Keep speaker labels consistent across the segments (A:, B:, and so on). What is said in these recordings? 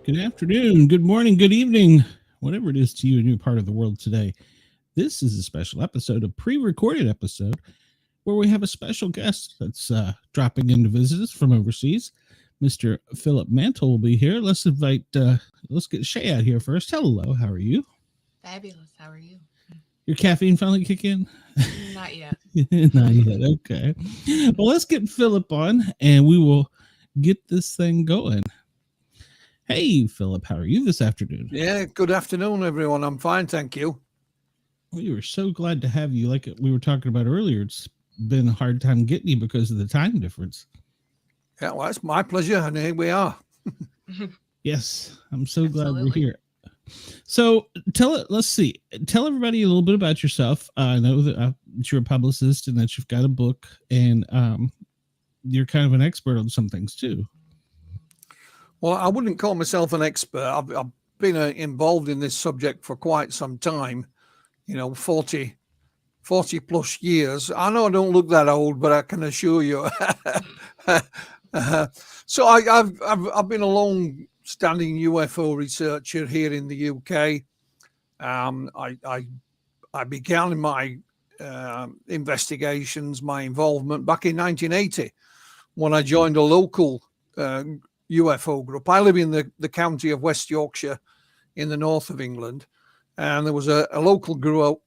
A: Good afternoon, good morning, good evening, whatever it is to you in your part of the world today. This is a special episode, a pre-recorded episode, where we have a special guest that's dropping in to visit us from overseas. Mr. Philip Mantle will be here. Let's get Shay out here first. Hello, how are you?
B: Fabulous. How are you?
A: Your caffeine finally kick in?
B: Not yet.
A: Not yet, okay. Well, let's get Philip on, and we will get this thing going. Hey, Philip, how are you this afternoon?
C: Yeah, good afternoon, everyone. I'm fine, thank you.
A: We were so glad to have you. Like we were talking about earlier, it's been a hard time getting you because of the time difference.
C: Yeah, well, it's my pleasure, and here we are.
A: Yes, I'm so glad we're
B: Absolutely.
A: here. So tell everybody a little bit about yourself. I know that you're a publicist and that you've got a book, and you're kind of an expert on some things too.
C: Well, I wouldn't call myself an expert. I've been involved in this subject for quite some time, 40 plus years. I know I don't look that old, but I can assure you. So I've been a long-standing UFO researcher here in the UK. I began my investigations, my involvement back in 1980 when I joined a local UFO group. I live in the county of West Yorkshire in the north of England, and there was a local group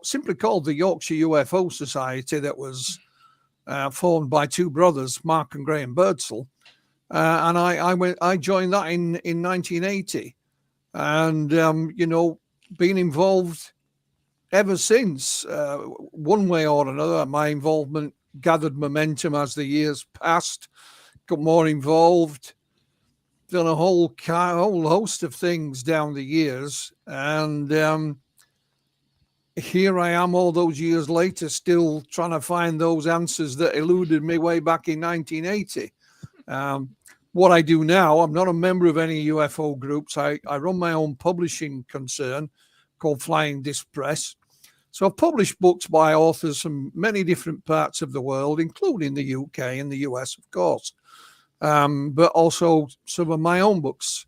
C: simply called the Yorkshire UFO Society that was formed by two brothers, Mark and Graham Birdsall, and I joined that in 1980, and been involved ever since. One way or another, my involvement gathered momentum as the years passed. Got more involved, done a whole host of things down the years, and here I am all those years later, still trying to find those answers that eluded me way back in 1980. What I do now, I'm not a member of any UFO groups. I run my own publishing concern called Flying Disc Press. So I've published books by authors from many different parts of the world, including the UK and the US, of course. But also some of my own books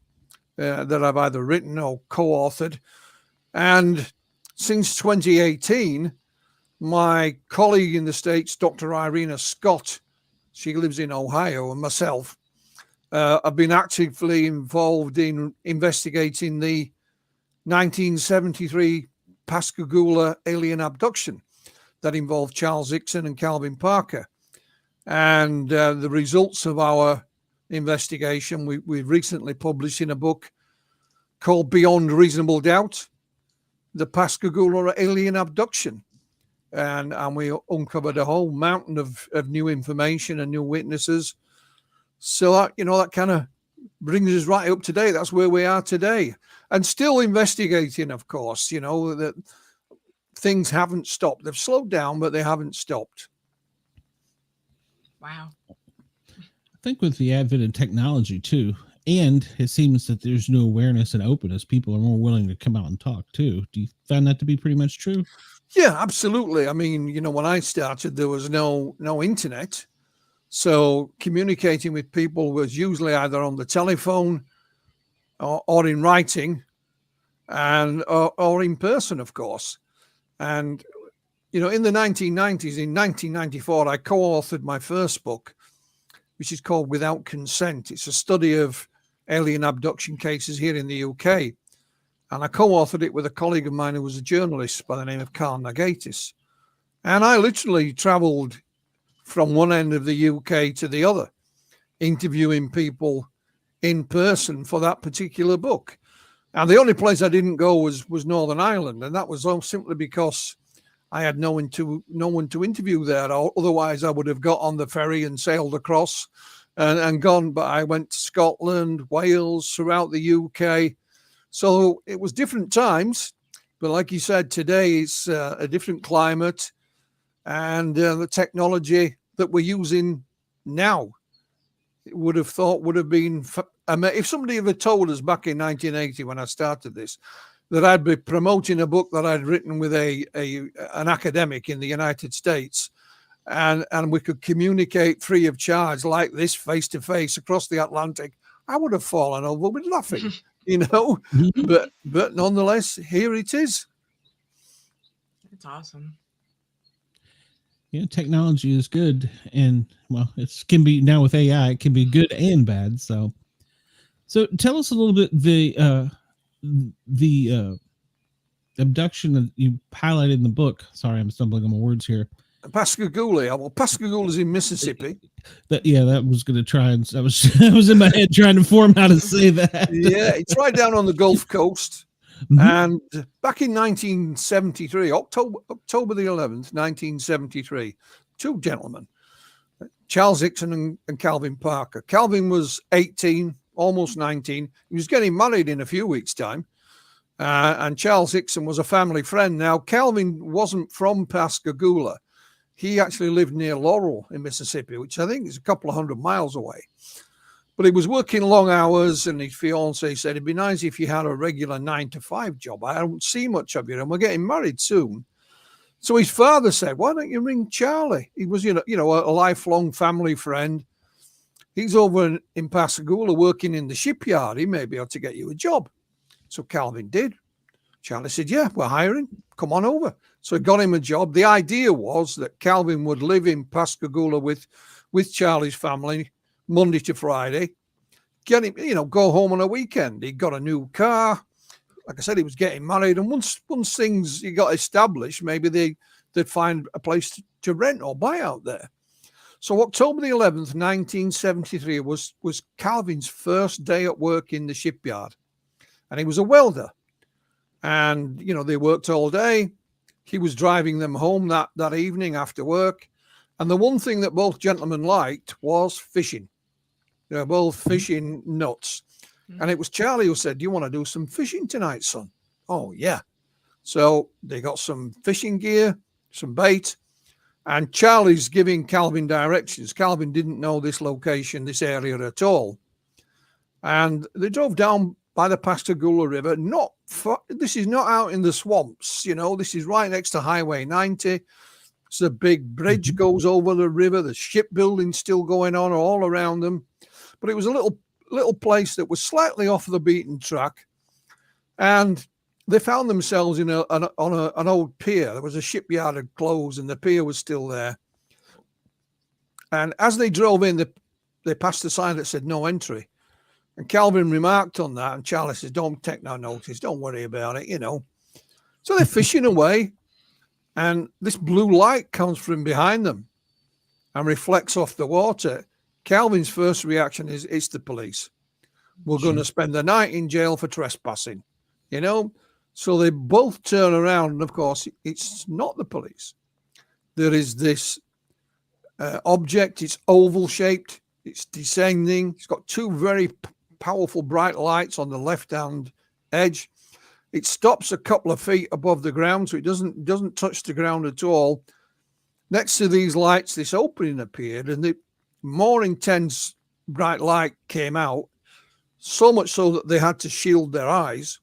C: that I've either written or co-authored. And since 2018, my colleague in the States, Dr. Irina Scott, she lives in Ohio, and myself, have been actively involved in investigating the 1973 Pascagoula alien abduction that involved Charles Hickson and Calvin Parker. And the results of our investigation, we've recently published in a book called Beyond Reasonable Doubt, the Pascagoula alien abduction. And we uncovered a whole mountain of new information and new witnesses. So that kind of brings us right up to date. That's where we are today. And still investigating, of course, that things haven't stopped. They've slowed down, but they haven't stopped.
B: Wow.
A: I think with the advent of technology too, and it seems that there's no awareness and openness, people are more willing to come out and talk too. Do you find that to be pretty much true?
C: Yeah, absolutely. I mean, when I started, there was no internet. So communicating with people was usually either on the telephone or in writing and or in person, of course. And in the 1990s, in 1994, I co-authored my first book, which is called Without Consent. It's a study of alien abduction cases here in the UK. And I co-authored it with a colleague of mine who was a journalist by the name of Carl Nagatis. And I literally traveled from one end of the UK to the other, interviewing people in person for that particular book. And the only place I didn't go was Northern Ireland. And that was all simply because I had no one to interview there. Otherwise, I would have got on the ferry and sailed across and gone. But I went to Scotland, Wales, throughout the UK. So it was different times. But like you said, today it's a different climate. And the technology that we're using now, would have been, if somebody ever told us back in 1980 when I started this, that I'd be promoting a book that I'd written with an academic in the United States, and we could communicate free of charge like this, face to face, across the Atlantic I would have fallen over with laughing, you know.
A: Mhm.
C: But nonetheless, here it is.
B: It's awesome.
A: Yeah, technology is good, and well, it can be now with AI. It can be good and bad. So tell us a little bit the abduction that you highlighted in the book. Sorry, I'm stumbling on my words here.
C: Pascagoula. Well, Pascagoula's in Mississippi.
A: That was going to try and I was I was in my head trying to form how to say that.
C: Yeah, it's right down on the Gulf Coast.
A: Mhm.
C: And back in 1973, October the 11th, 1973, two gentlemen, Charles Hickson and Calvin Parker. Calvin was 18, almost 19. He was getting married in a few weeks' time. And Charles Hickson was a family friend. Now, Calvin wasn't from Pascagoula. He actually lived near Laurel in Mississippi, which I think is a couple of 100 miles away. But he was working long hours, and his fiance said, it'd be nice if you had a regular 9-to-5 job. I don't see much of you, and we're getting married soon. So his father said, why don't you ring Charlie? He was, a lifelong family friend. He's over in Pascagoula working in the shipyard. He may be able to get you a job. So Calvin did. Charlie said, yeah, we're hiring. Come on over. So he got him a job. The idea was that Calvin would live in Pascagoula with Charlie's family Monday to Friday, get him, go home on a weekend. He got a new car. Like I said, he was getting married. And once things he got established, maybe they'd find a place to rent or buy out there. So October the 11th, 1973 was Calvin's first day at work in the shipyard. And he was a welder. And, they worked all day. He was driving them home that evening after work. And the one thing that both gentlemen liked was fishing. They're both fishing nuts. And it was Charlie who said, do you want to do some fishing tonight, son? Oh, yeah. So they got some fishing gear, some bait, and Charlie's giving Calvin directions. Calvin didn't know this location, this area at all. And they drove down by the Pascagoula River. This is not out in the swamps, this is right next to Highway 90. It's a big bridge goes over the river. The shipbuilding still going on all around them. But it was a little place that was slightly off the beaten track. And they found themselves on an old pier. There was a shipyard had closed and the pier was still there. And as they drove in, they passed a sign that said no entry. And Calvin remarked on that. And Charlie says, don't take no notice. Don't worry about it, So they're fishing away. And this blue light comes from behind them and reflects off the water. Calvin's first reaction is, it's the police. We're going to spend the night in jail for trespassing, So they both turn around. And, of course, it's not the police. There is this object. It's oval-shaped. It's descending. It's got two very powerful bright lights on the left-hand edge. It stops a couple of feet above the ground, so it doesn't touch the ground at all. Next to these lights, this opening appeared, and the more intense bright light came out, so much so that they had to shield their eyes.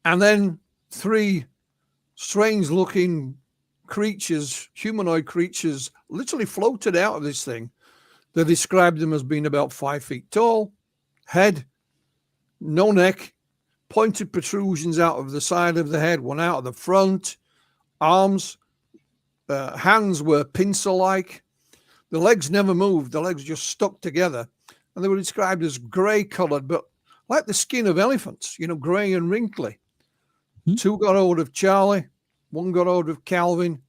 C: And then three strange-looking creatures, humanoid creatures, literally floated out of this thing. They described them as being about 5 feet tall, head, no neck, pointed protrusions out of the side of the head, one out of the front, arms, hands were pincer-like. The legs never moved. The legs just stuck together. And they were described as gray-colored, but like the skin of elephants, gray and wrinkly. Two got hold of Charlie, one got hold of Calvin,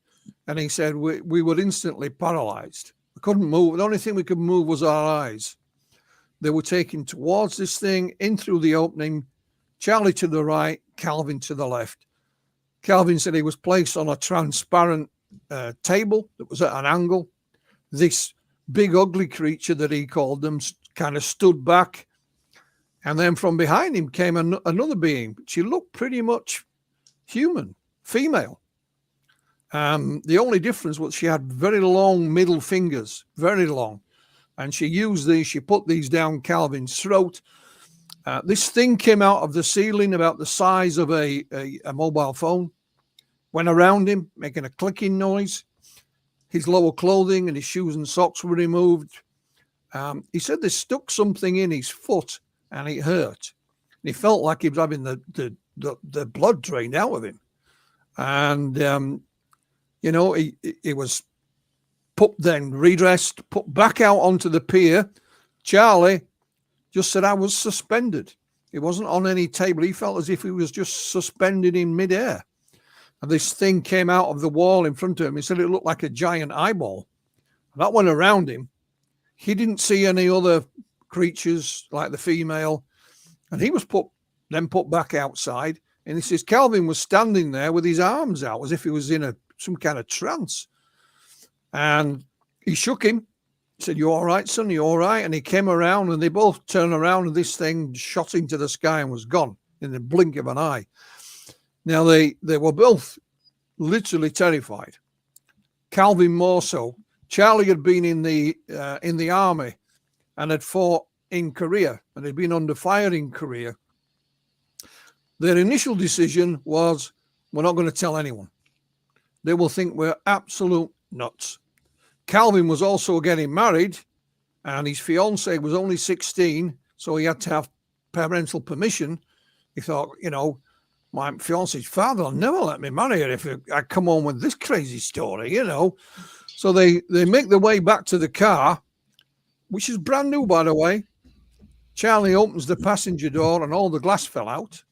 C: and he said, we were instantly paralyzed. We couldn't move. The only thing we could move was our eyes. They were taken towards this thing, in through the opening, Charlie to the right, Calvin to the left. Calvin said he was placed on a transparent table that was at an angle. This big ugly creature that he called them kind of stood back. And then from behind him came another being. She looked pretty much human, female. The only difference was she had very long middle fingers, very long. And she used these, she put these down Calvin's throat. This thing came out of the ceiling about the size of a mobile phone, went around him, making a clicking noise. His lower clothing and his shoes and socks were removed. He said they stuck something in his foot and it hurt. And he felt like he was having the blood drained out of him. And, he was redressed, put back out onto the pier. Charlie just said, I was suspended. He wasn't on any table. He felt as if he was just suspended in midair. And this thing came out of the wall in front of him. He said it looked like a giant eyeball. And that went around him. He didn't see any other creatures like the female. And he was put back outside. And he says Calvin was standing there with his arms out as if he was in some kind of trance. And he shook him. He said, you all right, son? You all right? And he came around and they both turned around and this thing shot into the sky and was gone in the blink of an eye. Now, they were both literally terrified. Calvin more so. Charlie had been in the army and had fought in Korea and had been under fire in Korea. Their initial decision was, we're not going to tell anyone. They will think we're absolute nuts. Calvin was also getting married and his fiancée was only 16, so he had to have parental permission. He thought, my fiancée's father will never let me marry her if I come home with this crazy story, So they make their way back to the car, which is brand new, by the way. Charlie opens the passenger door and all the glass fell out.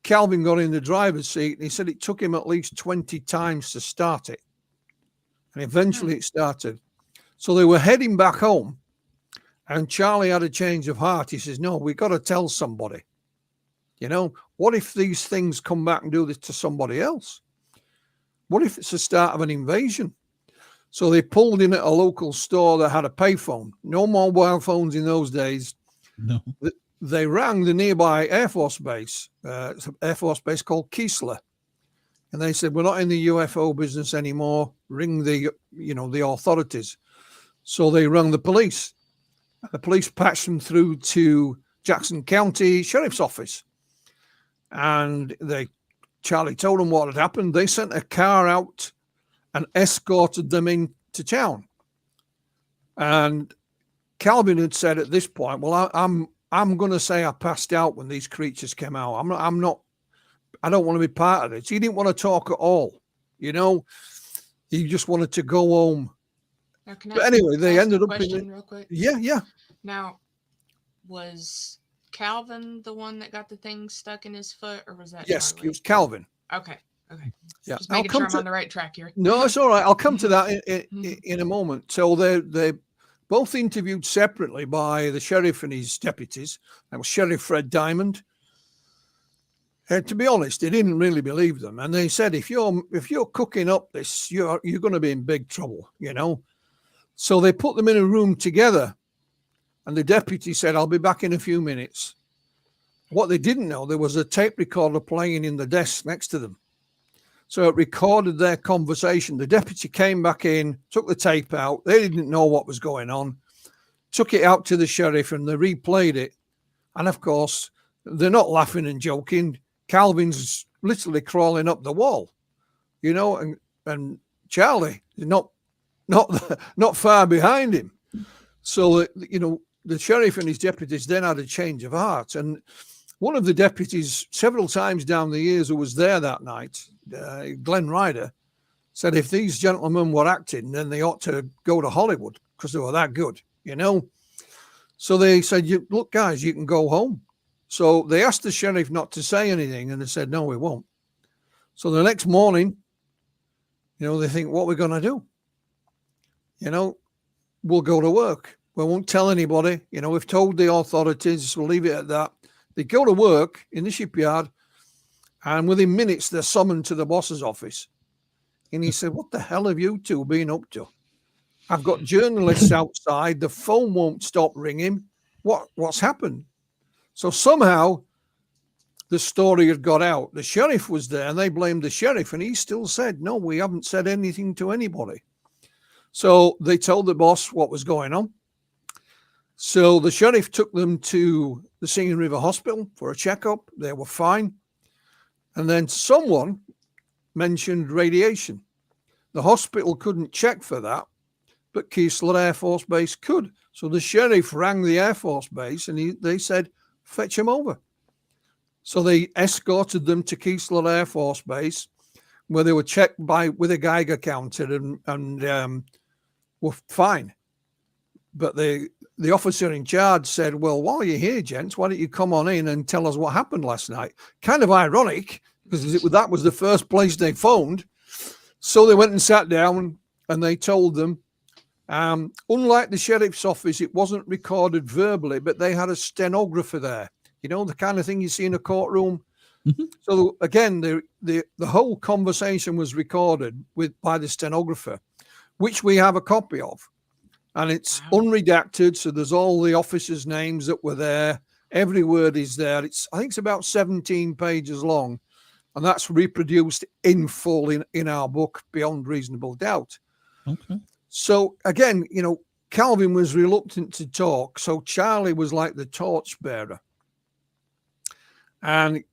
C: Calvin got in the driver's seat and he said it took him at least 20 times to start it. And eventually it started. So they were heading back home and Charlie had a change of heart. He says, no, we've got to tell somebody. What if these things come back and do this to somebody else? What if it's the start of an invasion? So they pulled in at a local store that had a payphone. No mobile phones in those days.
A: No.
C: They rang the nearby Air Force base. It's an Air Force base called Keesler. And they said, we're not in the UFO business anymore. Ring the authorities. So they rang the police. The police patched them through to Jackson County Sheriff's Office. And Charlie told them what had happened. They sent a car out and escorted them into town. And Calvin had said at this point, well, I'm going to say I passed out when these creatures came out. I don't want to be part of this. He didn't want to talk at all. He just wanted to go home.
B: Now,
C: but anyway, they ended up
B: in real quick.
C: Yeah.
B: Now, was Calvin the one that got the thing stuck in his foot, or was that
C: Yes,
B: Charlie?
C: It was Calvin.
B: Okay.
C: Yeah,
B: Just making sure I'm on the right track here.
C: No, it's all right. I'll come to that in a moment. So they both interviewed separately by the sheriff and his deputies. That was Sheriff Fred Diamond. To be honest, they didn't really believe them, and they said, if you're cooking up this, you're going to be in big trouble, So they put them in a room together, and the deputy said, I'll be back in a few minutes. What they didn't know, there was a tape recorder playing in the desk next to them. So it recorded their conversation. The deputy came back in, took the tape out. They didn't know what was going on, took it out to the sheriff, and they replayed it. And of course, they're not laughing and joking. Calvin's literally crawling up the wall, and Charlie is not far behind him. So, the sheriff and his deputies then had a change of heart. And one of the deputies, several times down the years, who was there that night, Glenn Ryder, said if these gentlemen were acting, then they ought to go to Hollywood because they were that good, So they said, look, guys, you can go home. So they asked the sheriff not to say anything, and they said, no, we won't. So the next morning, they think, what are we going to do? We'll go to work. We won't tell anybody. We've told the authorities. We'll leave it at that. They go to work in the shipyard, and within minutes, they're summoned to the boss's office. And he said, what the hell have you two been up to? I've got journalists outside. The phone won't stop ringing. What's happened? So somehow the story had got out. The sheriff was there, and they blamed the sheriff, and he still said, no, we haven't said anything to anybody. So they told the boss what was going on. So the sheriff took them to the Singing River Hospital for a checkup. They were fine. And then someone mentioned radiation. The hospital couldn't check for that, but Keesler Air Force Base could. So the sheriff rang the Air Force Base and they said, fetch him over. So they escorted them to Keesler Air Force Base, where they were checked with a Geiger counter and were fine. But the officer in charge said, well, while you're here, gents, why don't you come on in and tell us what happened last night? Kind of ironic, because that was the first place they phoned. So they went and sat down and they told them, unlike the sheriff's office, it wasn't recorded verbally, but they had a stenographer there. You know, the kind of thing you see in a courtroom. Mm-hmm. So again, the whole conversation was recorded by the stenographer, which we have a copy of. And it's unredacted, so there's all the officers' names that were there. Every word is there. I think it's about 17 pages long, and that's reproduced in full in our book, Beyond Reasonable Doubt.
A: Okay.
C: So again, you know, Calvin was reluctant to talk, so Charlie was like the torchbearer. And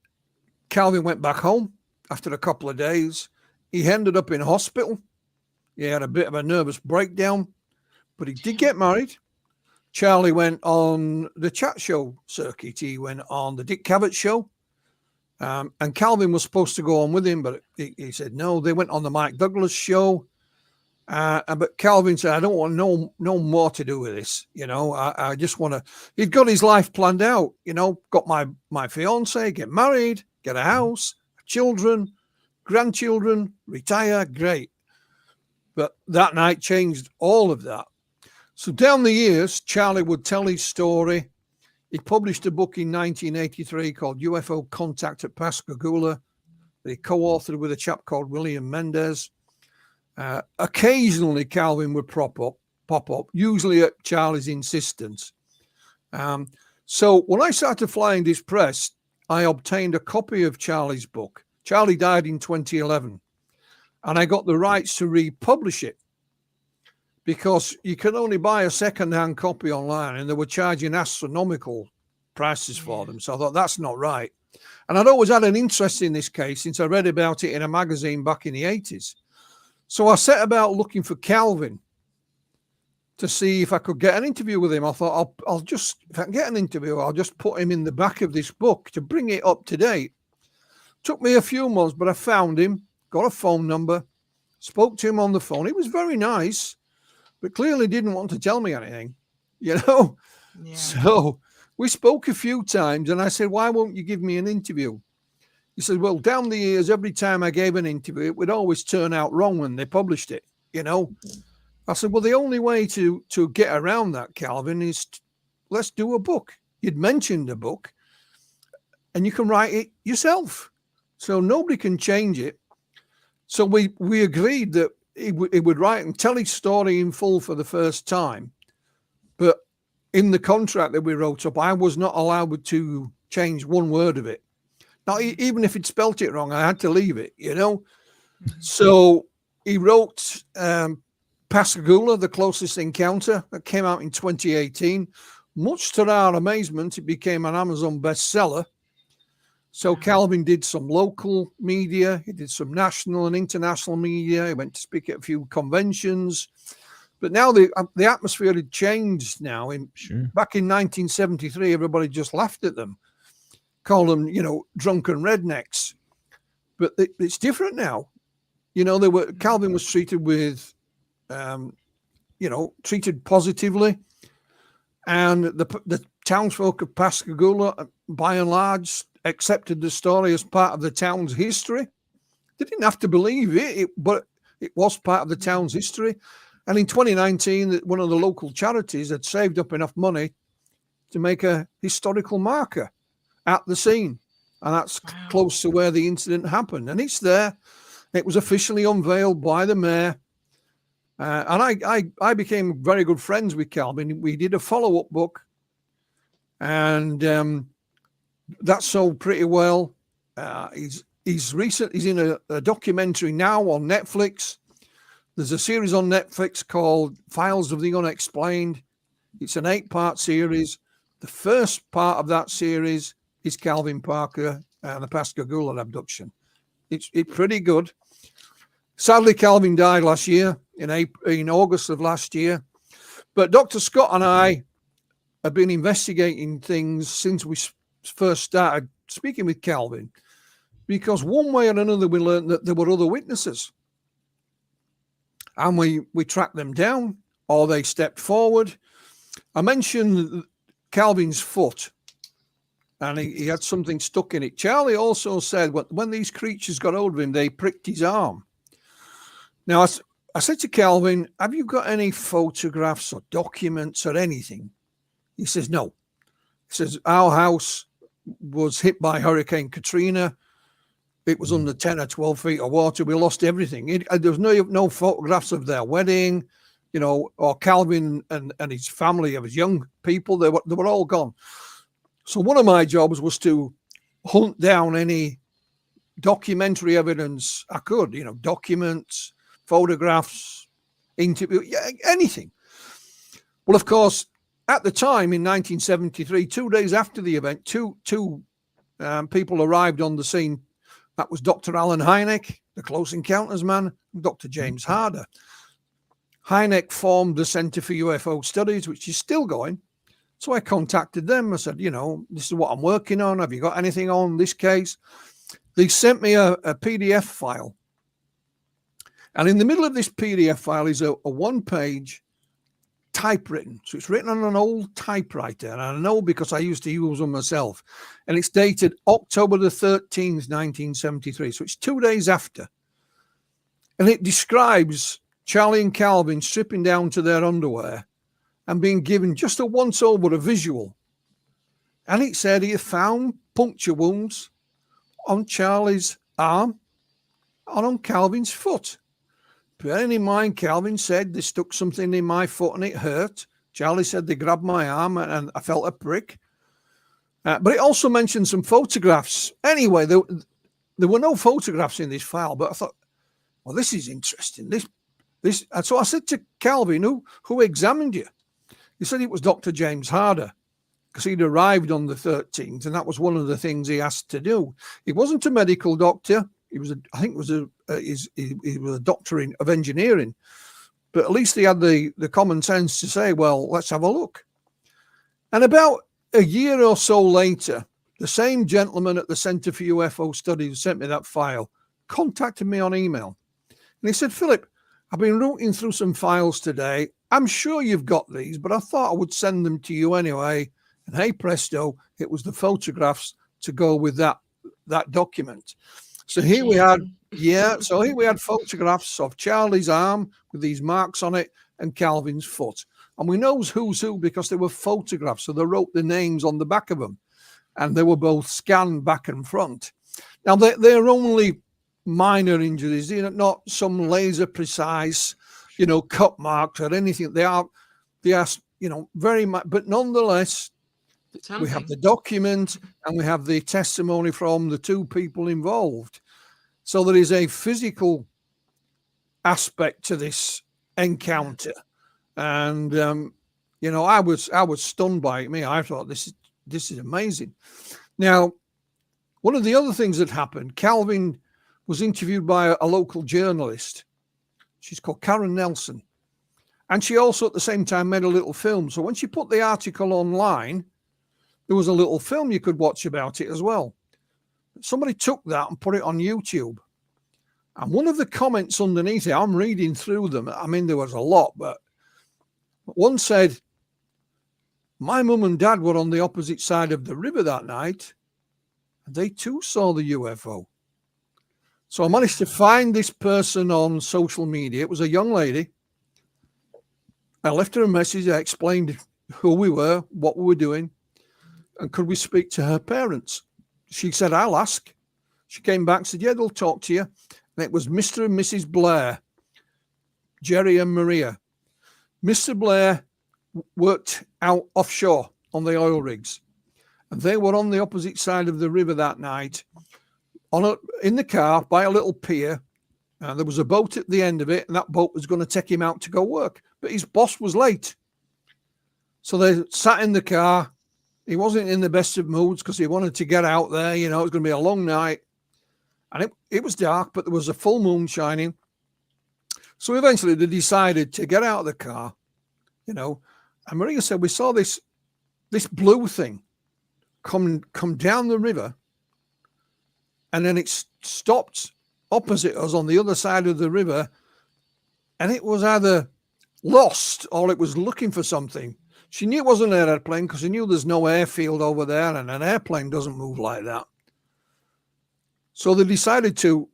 C: Calvin went back home after a couple of days. He ended up in hospital. He had a bit of a nervous breakdown, but he did get married. Charlie went on the chat show circuit. He went on the Dick Cavett show. And Calvin was supposed to go on with him, but he said no. They went on the Mike Douglas show. But Calvin said, I don't want no more to do with this. You know, I just want to, he'd got his life planned out, you know, got my fiance, get married, get a house, children, grandchildren, retire. Great. But that night changed all of that. So down the years, Charlie would tell his story. He published a book in 1983 called UFO Contact at Pascagoula that he co-authored with a chap called William Mendez. Occasionally, Calvin would pop up, usually at Charlie's insistence. So when I started flying this press, I obtained a copy of Charlie's book. Charlie died in 2011, and I got the rights to republish it because you can only buy a second-hand copy online, and they were charging astronomical prices for them. So I thought, that's not right. And I'd always had an interest in this case since I read about it in a magazine back in the 80s. So I set about looking for Calvin to see if I could get an interview with him. I thought, I'll just, if I can get an interview, I'll just put him in the back of this book to bring it up to date. Took me a few months, but I found him, got a phone number, spoke to him on the phone. He was very nice, but clearly didn't want to tell me anything, you know? Yeah. So we spoke a few times, and I said, why won't you give me an interview? He said, well, down the years, every time I gave an interview, it would always turn out wrong when they published it, you know? I said, well, the only way to get around that, Calvin, is let's do a book. You'd mentioned a book, and you can write it yourself. So nobody can change it. So we agreed that he would write and tell his story in full for the first time. But in the contract that we wrote up, I was not allowed to change one word of it. Now, even if he'd spelt it wrong, I had to leave it, you know. So he wrote Pascagoula, The Closest Encounter, that came out in 2018. Much to our amazement, it became an Amazon bestseller. So Calvin did some local media. He did some national and international media. He went to speak at a few conventions. But now the atmosphere had changed now. Back in 1973, everybody just laughed at them, called them, you know, drunken rednecks. But it's different now. You know, Calvin was treated with, treated positively. And the townsfolk of Pascagoula, by and large, accepted the story as part of the town's history. They didn't have to believe it, but it was part of the town's history. And in 2019, one of the local charities had saved up enough money to make a historical marker at the scene. And that's close to where the incident happened. And it's there. It was officially unveiled by the mayor. And I became very good friends with Calvin. We did a follow-up book. And that sold pretty well. He's in a documentary now on Netflix. There's a series on Netflix called Files of the Unexplained. It's an 8-part series. The first part of that series is Calvin Parker and the Pascagoula abduction. It's pretty good. Sadly, Calvin died last year. in August of last year. But Dr. Scott and I have been investigating things since we first started speaking with Calvin, because one way or another we learned that there were other witnesses, and we tracked them down, or they stepped forward. I mentioned Calvin's foot, and he had something stuck in it. Charlie also said when these creatures got hold of him, they pricked his arm. Now, I said to Calvin, have you got any photographs or documents or anything? He says, no. He says, our house was hit by Hurricane Katrina. It was under 10 or 12 feet of water. We lost everything. There was no photographs of their wedding, or Calvin and his family, of his young people. They were all gone. So one of my jobs was to hunt down any documentary evidence I could, documents, photographs, interview, anything. Well, of course, at the time in 1973, 2 days after the event, two people arrived on the scene. That was Dr. Alan Hynek, the Close Encounters man, and Dr. James Harder. Hynek formed the Center for UFO Studies, which is still going. So I contacted them. I said, this is what I'm working on. Have you got anything on this case? They sent me a PDF file. And in the middle of this PDF file is a one-page typewritten. So it's written on an old typewriter. And I know because I used to use them myself. And it's dated October the 13th, 1973. So it's 2 days after. And it describes Charlie and Calvin stripping down to their underwear and being given just a once-over, a visual. And it said he had found puncture wounds on Charlie's arm and on Calvin's foot. Bearing in mind, Calvin said they stuck something in my foot and it hurt. Charlie said they grabbed my arm and I felt a prick. But it also mentioned some photographs. Anyway, there were no photographs in this file, but I thought, well, this is interesting. And so I said to Calvin, who examined you? He said it was Dr. James Harder, because he'd arrived on the 13th, and that was one of the things he asked to do. He wasn't a medical doctor. He was a doctor of engineering, but at least he had the common sense to say, well, let's have a look. And about a year or so later, the same gentleman at the Center for UFO Studies who sent me that file contacted me on email. And he said, Philip, I've been rooting through some files today. I'm sure you've got these, but I thought I would send them to you anyway. And hey, presto, it was the photographs to go with that document. So here we had, photographs of Charlie's arm with these marks on it and Calvin's foot. And we know who's who because they were photographs. So they wrote the names on the back of them. And they were both scanned back and front. Now, they're only minor injuries, not some laser precise, cut marks or anything. They are, very much, but nonetheless, we have the document and we have the testimony from the two people involved. So there is a physical aspect to this encounter. And, I was stunned by it. I thought this is amazing. Now, one of the other things that happened, Calvin was interviewed by a local journalist. She's called Karen Nelson. And she also at the same time made a little film. So when she put the article online, there was a little film you could watch about it as well. Somebody took that and put it on YouTube. And one of the comments underneath it, I'm reading through them. I mean, there was a lot, but one said, my mum and dad were on the opposite side of the river that night. And they too saw the UFO. So I managed to find this person on social media. It was a young lady. I left her a message. I explained who we were, what we were doing, and could we speak to her parents? She said, I'll ask. She came back and said, yeah, they'll talk to you. And it was Mr. and Mrs. Blair, Jerry and Maria. Mr. Blair worked out offshore on the oil rigs. And they were on the opposite side of the river that night in the car by a little pier. And there was a boat at the end of it, and that boat was going to take him out to go work. But his boss was late. So they sat in the car. He wasn't in the best of moods because he wanted to get out there. It was going to be a long night. And it was dark, but there was a full moon shining. So eventually they decided to get out of the car, you know, and Maria said, we saw this blue thing come down the river, and then it stopped opposite us on the other side of the river, and it was either lost or it was looking for something. She knew it wasn't an airplane because she knew there's no airfield over there, and an airplane doesn't move like that. So they decided to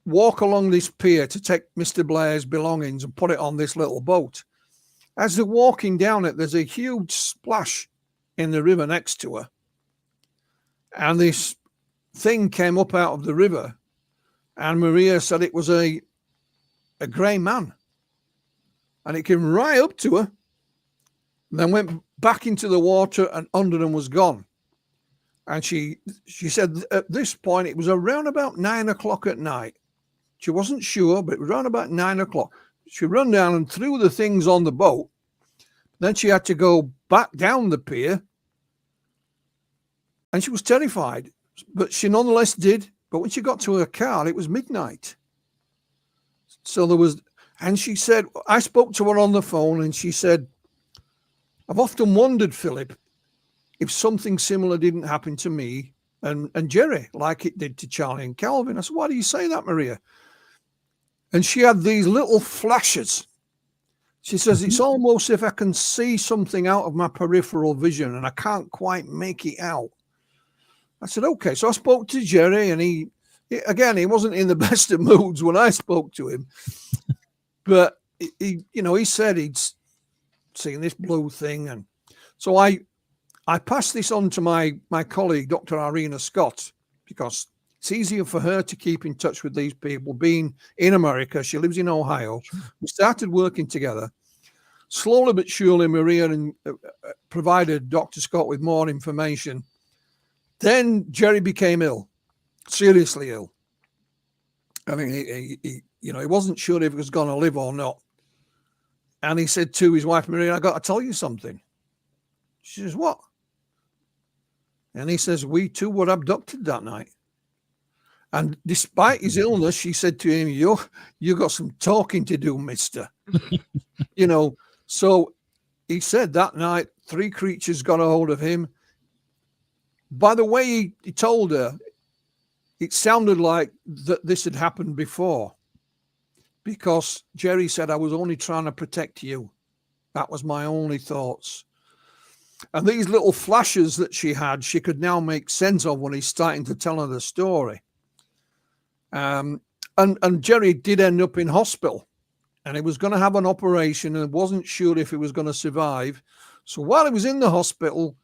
C: walk along this pier to take Mr. Blair's belongings and put it on this little boat. As they're walking down it, there's a huge splash in the river next to her. And this thing came up out of the river, and Maria said it was a grey man. And it came right up to her, and then went back into the water and under and was gone. And she said at this point, it was around about 9 o'clock at night. She wasn't sure, but it was around about 9 o'clock. She ran down and threw the things on the boat. Then she had to go back down the pier. And she was terrified, but she nonetheless did. But when she got to her car, it was midnight. So there was, and she said, I spoke to her on the phone, and she said, I've often wondered, Philip, if something similar didn't happen to me and Jerry, like it did to Charlie and Calvin. I said, why do you say that, Maria? And she had these little flashes. She says, it's almost if I can see something out of my peripheral vision and I can't quite make it out. I said, okay. So I spoke to Jerry, and he wasn't in the best of moods when I spoke to him. But he said he'd seen this blue thing. And so I passed this on to my colleague, Dr. Irina Scott, because it's easier for her to keep in touch with these people. Being in America, she lives in Ohio. We started working together. Slowly but surely, Maria provided Dr. Scott with more information. Then Jerry became ill, seriously ill. I mean, he wasn't sure if he was going to live or not. And he said to his wife, Maria, I got to tell you something. She says, what? And he says, we too were abducted that night. And despite his illness, she said to him, you got some talking to do, mister. So he said that night, 3 creatures got a hold of him. By the way he told her, it sounded like that this had happened before, because Jerry said, I was only trying to protect you. That was my only thoughts. And these little flashes that she had, she could now make sense of when he's starting to tell her the story. And Jerry did end up in hospital, and he was going to have an operation and wasn't sure if he was going to survive. So while he was in the hospital,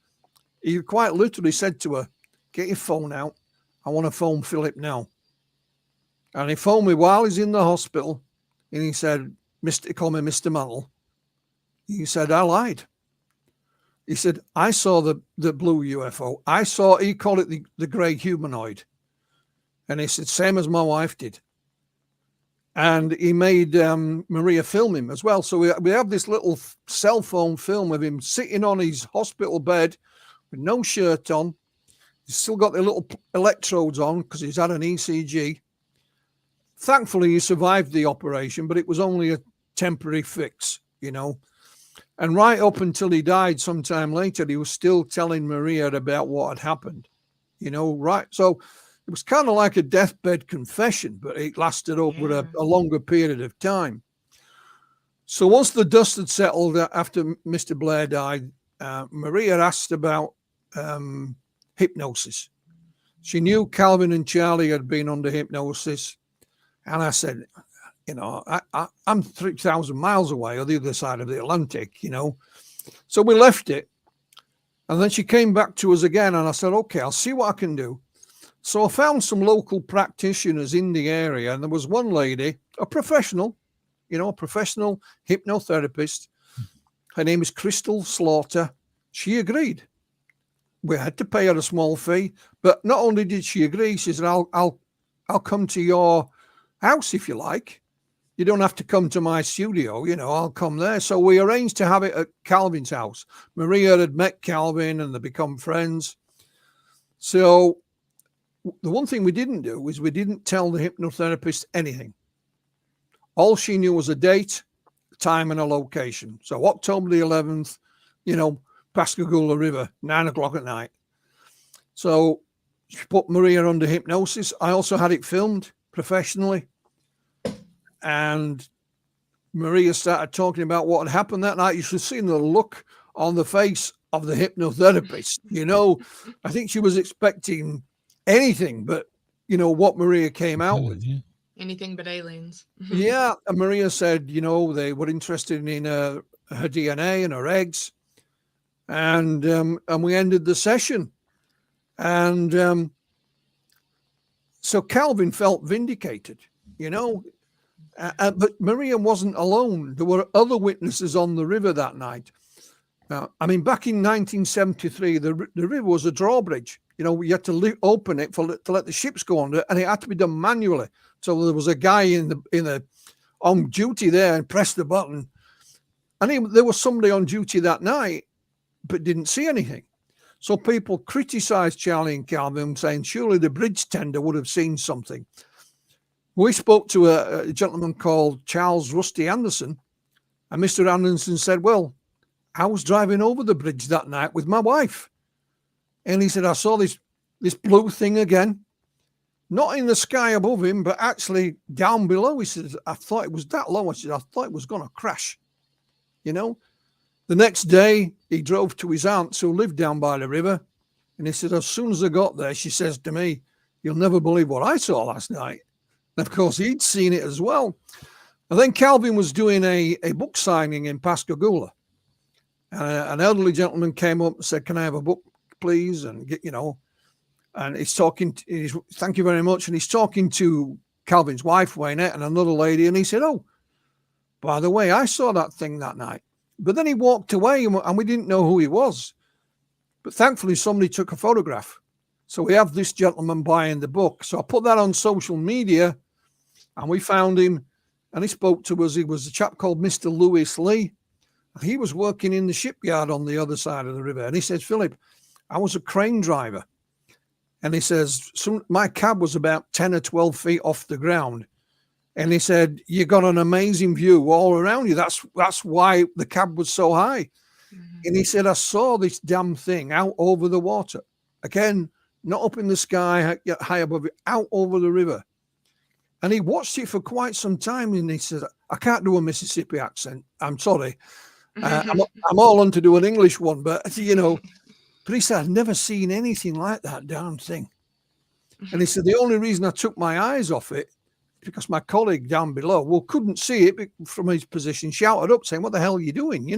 C: he quite literally said to her, get your phone out. I want to phone Philip now. And he phoned me while he's in the hospital, and he said, call me Mr. Mantle. He said, I lied. He said, I saw the blue UFO. He called it the grey humanoid. And he said, same as my wife did. And he made Maria film him as well. So we have this little cell phone film of him sitting on his hospital bed with no shirt on. He's still got the little electrodes on because he's had an ECG. Thankfully, he survived the operation, but it was only a temporary fix, And right up until he died sometime later, he was still telling Maria about what had happened, right? So it was kind of like a deathbed confession, but it lasted over a longer period of time. So once the dust had settled after Mr. Blair died, Maria asked about hypnosis. She knew Calvin and Charlie had been under hypnosis. And I said, I'm 3,000 miles away on the other side of the Atlantic, So we left it. And then she came back to us again. And I said, okay, I'll see what I can do. So I found some local practitioners in the area. And there was one lady, a professional hypnotherapist. Her name is Crystal Slaughter. She agreed. We had to pay her a small fee. But not only did she agree, she said, I'll come to your house if you like. You don't have to come to my studio, I'll come there. So we arranged to have it at Calvin's house. Maria had met Calvin and they become friends. So the one thing we didn't do is we didn't tell the hypnotherapist anything. All she knew was a date, time, and a location. So October the 11th, Pascagoula River, 9 o'clock at night. So she put Maria under hypnosis. I also had it filmed professionally. And Maria started talking about what had happened that night. You should have seen the look on the face of the hypnotherapist. I think she was expecting anything but, what Maria came out with.
A: Yeah.
B: Anything but aliens.
C: Yeah. And Maria said, they were interested in her DNA and her eggs. And we ended the session. And so Calvin felt vindicated, but Maria wasn't alone. There were other witnesses on the river that night. Back in 1973, the river was a drawbridge. We had to open it to let the ships go under, and it had to be done manually. So there was a guy on duty there and pressed the button. And there was somebody on duty that night, but didn't see anything. So people criticized Charlie and Calvin, saying surely the bridge tender would have seen something. We spoke to a gentleman called Charles Rusty Anderson, and Mr. Anderson said, well, I was driving over the bridge that night with my wife. And he said, I saw this blue thing again, not in the sky above him, but actually down below. He said, I thought it was that low. I said, I thought it was going to crash. The next day, he drove to his aunt's who lived down by the river. And he said, as soon as I got there, she says to me, you'll never believe what I saw last night. And of course, he'd seen it as well. And then Calvin was doing a book signing in Pascagoula. An elderly gentleman came up and said, can I have a book, please? And and he's talking, thank you very much. And he's talking to Calvin's wife, Waynette, and another lady. And he said, oh, by the way, I saw that thing that night. But then he walked away and we didn't know who he was. But thankfully, somebody took a photograph. So we have this gentleman buying the book. So I put that on social media and we found him and he spoke to us. He was a chap called Mr. Lewis Lee. He was working in the shipyard on the other side of the river. And he said, Philip, I was a crane driver. And he says, my cab was about 10 or 12 feet off the ground. And he said, you got an amazing view all around you. That's why the cab was so high. Mm-hmm. And he said, I saw this damn thing out over the water. Again, not up in the sky, high above it, out over the river. And he watched it for quite some time. And he said, I can't do a Mississippi accent. I'm sorry. I'm all on to do an English one, but but he said, I've never seen anything like that damn thing. And he said, the only reason I took my eyes off it, because my colleague down below, couldn't see it from his position, shouted up saying, what the hell are you doing?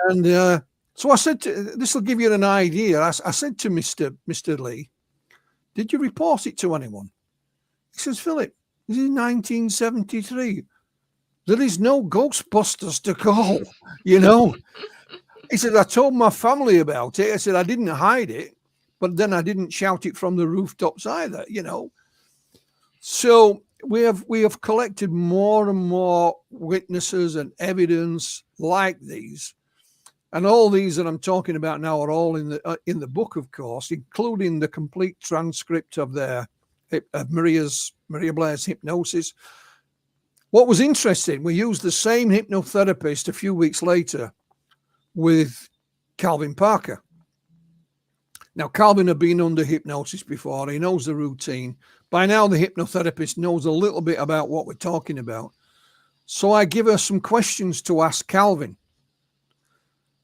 C: And so I said, this will give you an idea. I said to Mr. Lee, did you report it to anyone? He says, Philip, this is 1973. There is no Ghostbusters to call, He said, I told my family about it. I said, I didn't hide it, but then I didn't shout it from the rooftops either, So we have collected more and more witnesses and evidence like these. And all these that I'm talking about now are all in the book, of course, including the complete transcript of Maria Blair's hypnosis. What was interesting, we used the same hypnotherapist a few weeks later with Calvin Parker. Now, Calvin had been under hypnosis before. He knows the routine. By now, the hypnotherapist knows a little bit about what we're talking about. So I give her some questions to ask Calvin.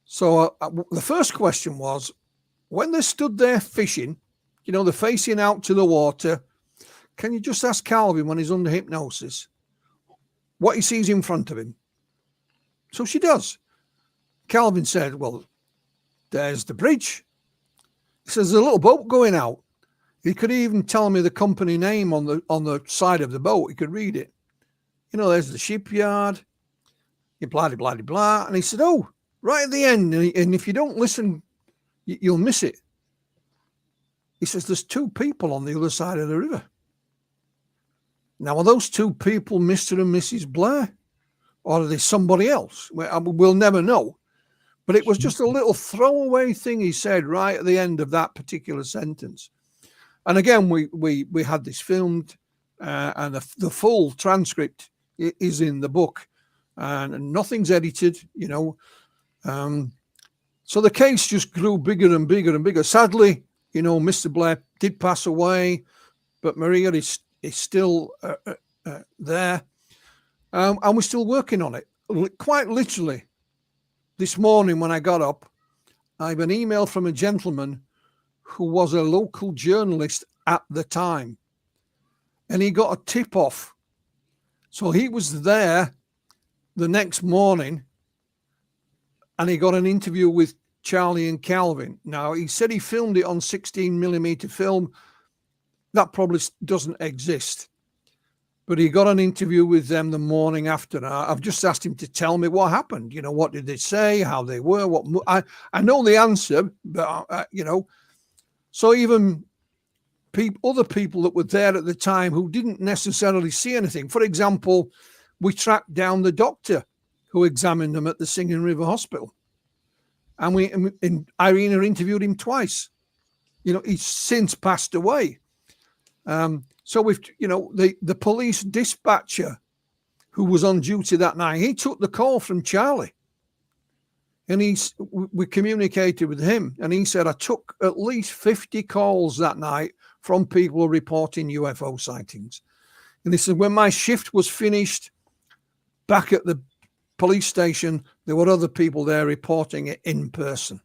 C: So the first question was, when they stood there fishing, they're facing out to the water, can you just ask Calvin when he's under hypnosis what he sees in front of him? So she does. Calvin said, well, there's the bridge. He says, there's a little boat going out. He could even tell me the company name on the side of the boat. He could read it. There's the shipyard, blah, blah, blah, blah. And he said, oh, right at the end. And if you don't listen, you'll miss it. He says, there's two people on the other side of the river. Now, are those two people Mr. and Mrs. Blair? Or are they somebody else? We'll never know. But it was just a little throwaway thing he said right at the end of that particular sentence. And again, we had this filmed. and the full transcript is in the book, and nothing's edited, you know. So the case just grew bigger and bigger and bigger. Sadly, you know, Mr. Blair did pass away, but Maria is still there, and we're still working on it. Quite literally, this morning when I got up, I have an email from a gentleman who was a local journalist at the time, and he got a tip off. So he was there the next morning, and he got an interview with Charlie and Calvin. Now, he said he filmed it on 16mm film. That probably doesn't exist. But he got an interview with them the morning after. I've just asked him to tell me what happened. You know, what did they say, how they were, what I know the answer, but, you know, so even other people that were there at the time who didn't necessarily see anything. For example, we tracked down the doctor who examined them at the Singing River Hospital. And Irina interviewed him twice. You know, he's since passed away. So we've, you know, the police dispatcher who was on duty that night, he took the call from Charlie, and we communicated with him, and he said, I took at least 50 calls that night from people reporting UFO sightings. And he said, when my shift was finished back at the police station, there were other people there reporting it in person.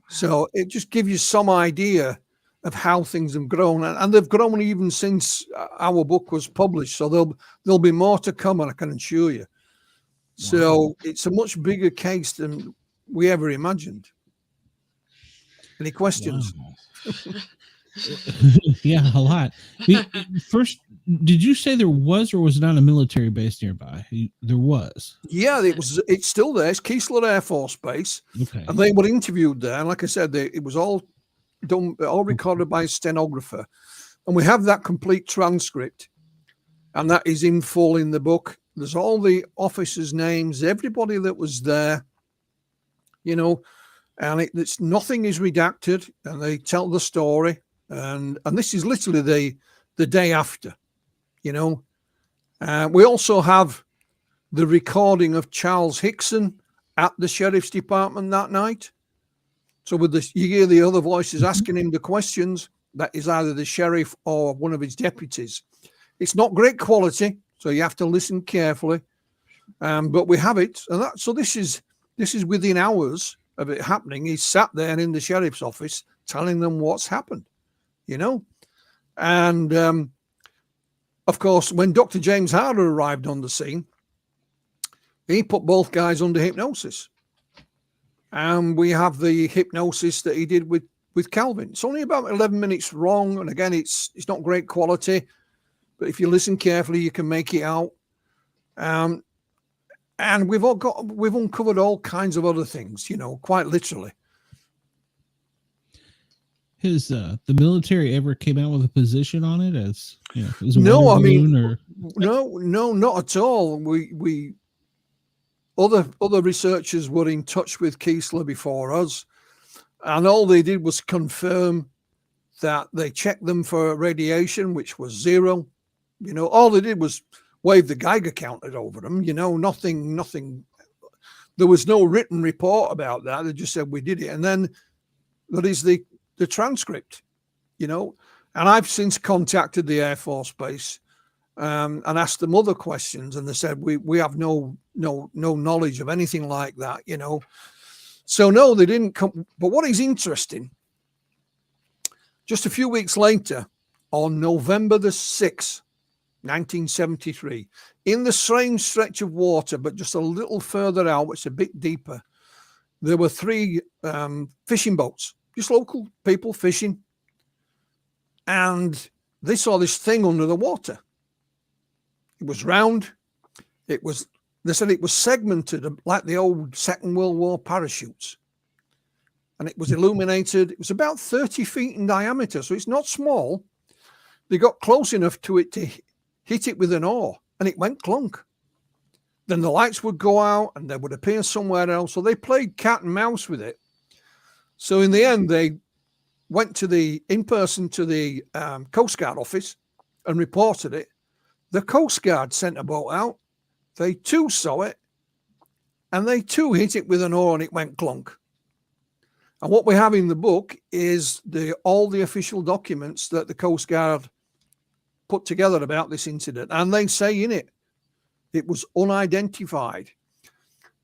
C: So it just gives you some idea of how things have grown, and they've grown even since our book was published. So there'll be more to come, and I can assure you. Wow. So it's a much bigger case than we ever imagined. Any questions?
A: Wow. Yeah, a lot. First, did you say there was or was not a military base nearby? There was.
C: Yeah, it's still there. It's Keesler Air Force Base.
A: Okay. And
C: they were interviewed there. And like I said, it was all done, all recorded by a stenographer. And we have that complete transcript. And that is in full in the book. There's all the officers' names, everybody that was there, you know, and it's nothing is redacted, and they tell the story. And this is literally the day after, you know. We also have the recording of Charles Hickson at the sheriff's department that night. So you hear the other voices asking him the questions. That is either the sheriff or one of his deputies. It's not great quality, so you have to listen carefully. But we have it, and so this is within hours of it happening. He's sat there in the sheriff's office telling them what's happened, you know. And of course, when Dr. James Harder arrived on the scene, he put both guys under hypnosis. And we have the hypnosis that he did with Calvin. It's only about 11 minutes long, and again, it's not great quality, but if you listen carefully, you can make it out. And we've uncovered all kinds of other things, you know, quite literally.
A: Has the military ever came out with a position on it as, you know,
C: no, I mean, no, not at all. We other researchers were in touch with Keesler before us, and all they did was confirm that they checked them for radiation, which was 0. You know, all they did was wave the Geiger counter over them. You know, nothing. There was no written report about that. They just said we did it, and then there is the transcript. You know, and I've since contacted the Air Force Base and asked them other questions, and they said we have no knowledge of anything like that. You know, so no, they didn't come. But what is interesting, just a few weeks later, on November the 6th, 1973, in the same stretch of water, but just a little further out, it's a bit deeper, there were 3 fishing boats, just local people fishing, and they saw this thing under the water. It was round. They said it was segmented like the old Second World War parachutes, and it was illuminated. It was about 30 feet in diameter, so it's not small. They got close enough to it to hit it with an oar, and it went clunk. Then the lights would go out, and they would appear somewhere else. So they played cat and mouse with it. So in the end, they went in person to the Coast Guard office and reported it. The Coast Guard sent a boat out. They too saw it, and they too hit it with an oar, and it went clunk. And what we have in the book is all the official documents that the Coast Guard put together about this incident. And they say in it was unidentified.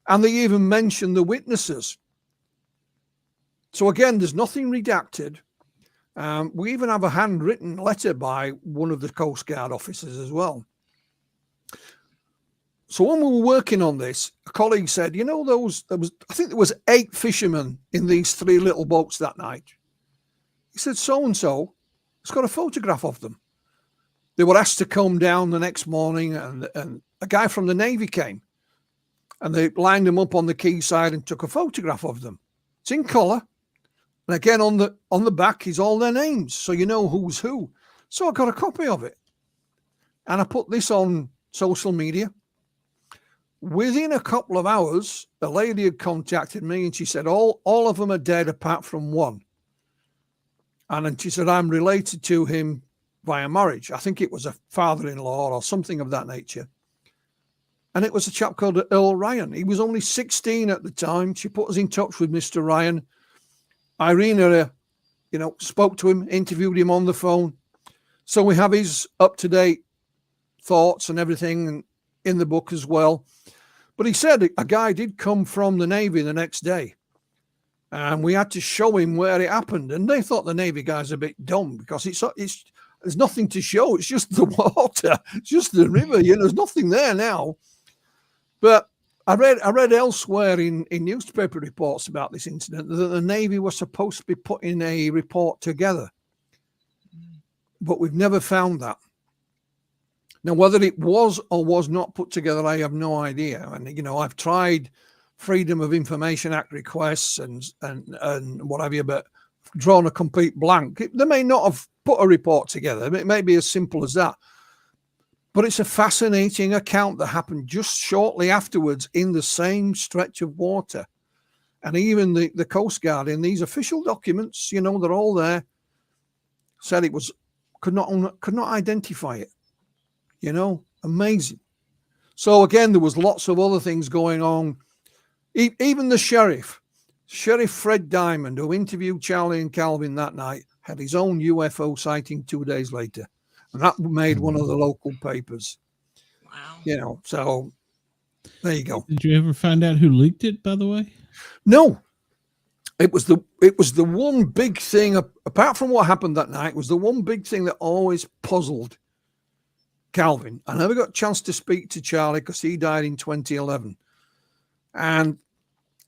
C: And they even mention the witnesses. So again, there's nothing redacted. We even have a handwritten letter by one of the Coast Guard officers as well. So when we were working on this, a colleague said, you know, I think there was 8 fishermen in these 3 little boats that night. He said, so-and-so has got a photograph of them. They were asked to come down the next morning, and a guy from the Navy came, and they lined them up on the quayside and took a photograph of them. It's in colour. And again, on the back is all their names, so you know who's who. So I got a copy of it, and I put this on social media. Within a couple of hours, a lady had contacted me, and she said, all of them are dead apart from one. And then she said, I'm related to him via marriage. I think it was a father-in-law or something of that nature. And it was a chap called Earl Ryan. He was only 16 at the time. She put us in touch with Mr. Ryan. Irina, spoke to him, interviewed him on the phone. So we have his up-to-date thoughts and everything in the book as well. But he said a guy did come from the Navy the next day, and we had to show him where it happened. And they thought the Navy guy's a bit dumb because there's nothing to show. It's just the water. It's just the river. There's nothing there now. But I read elsewhere in newspaper reports about this incident that the Navy was supposed to be putting a report together. But we've never found that. Now, whether it was or was not put together, I have no idea. And, I've tried Freedom of Information Act requests and what have you, but drawn a complete blank. They may not have put a report together. It may be as simple as that. But it's a fascinating account that happened just shortly afterwards in the same stretch of water. And even the Coast Guard in these official documents, they're all there, said it could not identify it. Amazing. So again, there was lots of other things going on. Even the Sheriff Fred Diamond, who interviewed Charlie and Calvin that night, had his own UFO sighting 2 days later. And that made one of the local papers.
B: Wow.
C: So there you go.
A: Did you ever find out who leaked it, by the way?
C: No. It was the one big thing, apart from what happened that night, was the one big thing that always puzzled Calvin. I never got a chance to speak to Charlie because he died in 2011. And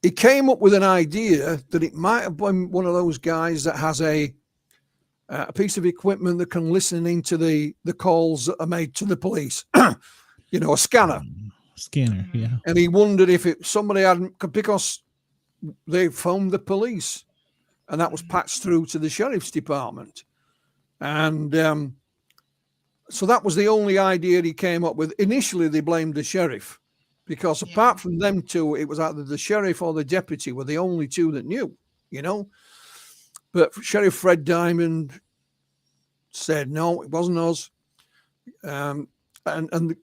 C: he came up with an idea that it might have been one of those guys that has a piece of equipment that can listen into the calls that are made to the police. A scanner.
A: Scanner, yeah.
C: And he wondered if somebody hadn't, because they phoned the police, and that was patched through to the sheriff's department. And so that was the only idea he came up with. Initially, they blamed the sheriff because apart from them two, it was either the sheriff or the deputy were the only two that knew, But Sheriff Fred Diamond said, no, it wasn't us. And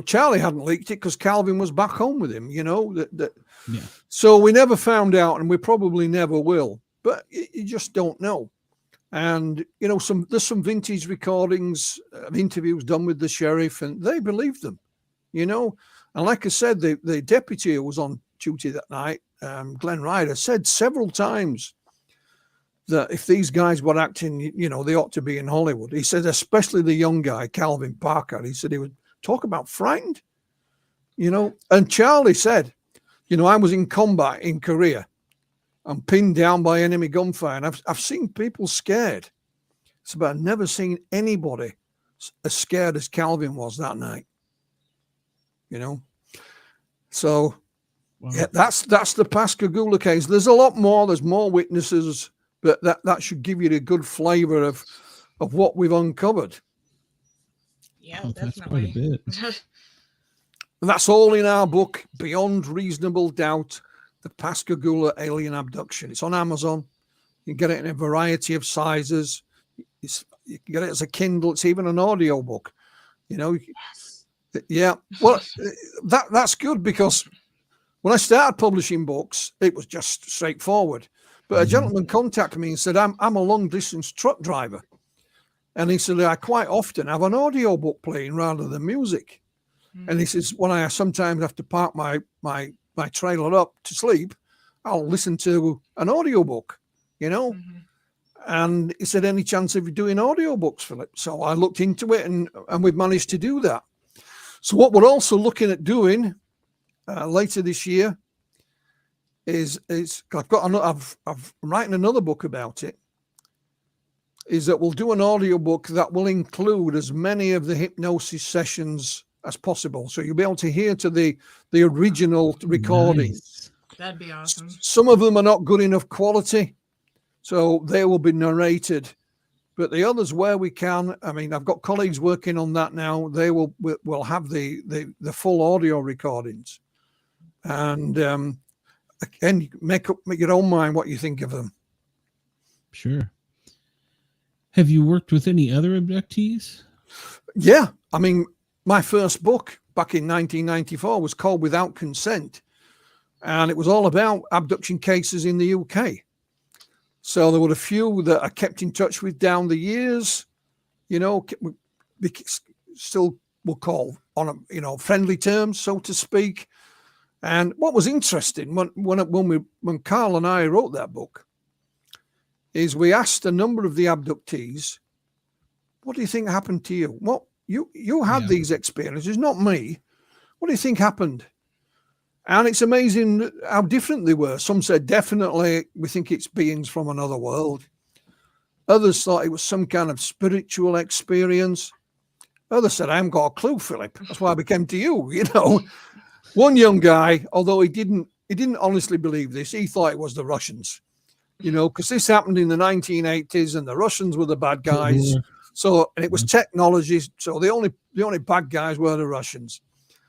C: Charlie hadn't leaked it because Calvin was back home with him,
A: Yeah.
C: So we never found out, and we probably never will. But you just don't know. And, there's some vintage recordings of interviews done with the sheriff, and they believed them, And like I said, the deputy who was on duty that night, Glenn Ryder, said several times that if these guys were acting, they ought to be in Hollywood. He said, especially the young guy, Calvin Parker. He said he would talk about frightened, And Charlie said, I was in combat in Korea. I'm pinned down by enemy gunfire, and I've seen people scared. But I've never seen anybody as scared as Calvin was that night. So wow. Yeah, that's the Pascagoula case. There's a lot more. There's more witnesses, but that should give you a good flavor of what we've uncovered.
B: Yeah,
A: that's
B: definitely.
A: quite a bit.
C: And that's all in our book, Beyond Reasonable Doubt, The Pascagoula Alien Abduction. It's on Amazon. You can get it in a variety of sizes. You can get it as a Kindle. It's even an audio book. You know,
B: Yes.
C: yeah. Well, that's good, because when I started publishing books, it was just straightforward. But a gentleman contacted me and said, I'm a long distance truck driver. And he said, I quite often have an audio book playing rather than music. And he says, when I sometimes have to park my trailer up to sleep, I'll listen to an audio book, you know. And he said, any chance of you doing audio books, Philip? So I looked into it, and we've managed to do that. So what we're also looking at doing later this year is I'm writing another book about it, is that we'll do an audio book that will include as many of the hypnosis sessions as possible. So you'll be able to hear to the original recording.
A: Nice.
B: That'd be awesome.
C: Some of them are not good enough quality, so they will be narrated. But the others, where we can, I mean, I've got colleagues working on that now. They will have the full audio recordings, and again, make your own mind what you think of them.
A: Sure. Have you worked with any other abductees?
C: Yeah, I mean, my first book back in 1994 was called Without Consent, and it was all about abduction cases in the UK. So there were a few that I kept in touch with down the years, you know, still we'll call on, you know, friendly terms, so to speak. And what was interesting when Carl and I wrote that book is we asked a number of the abductees, what do you think happened to you? What you had these experiences, not me. What do you think happened? And it's amazing how different they were. Some said, definitely, we think it's beings from another world. Others thought it was some kind of spiritual experience. Others said, I haven't got a clue, Philip. That's why I became to you, you know. One young guy, although he didn't honestly believe this, he thought it was the Russians, you know, because this happened in the 1980s and the Russians were the bad guys. So, and it was technology. So the only bad guys were the Russians.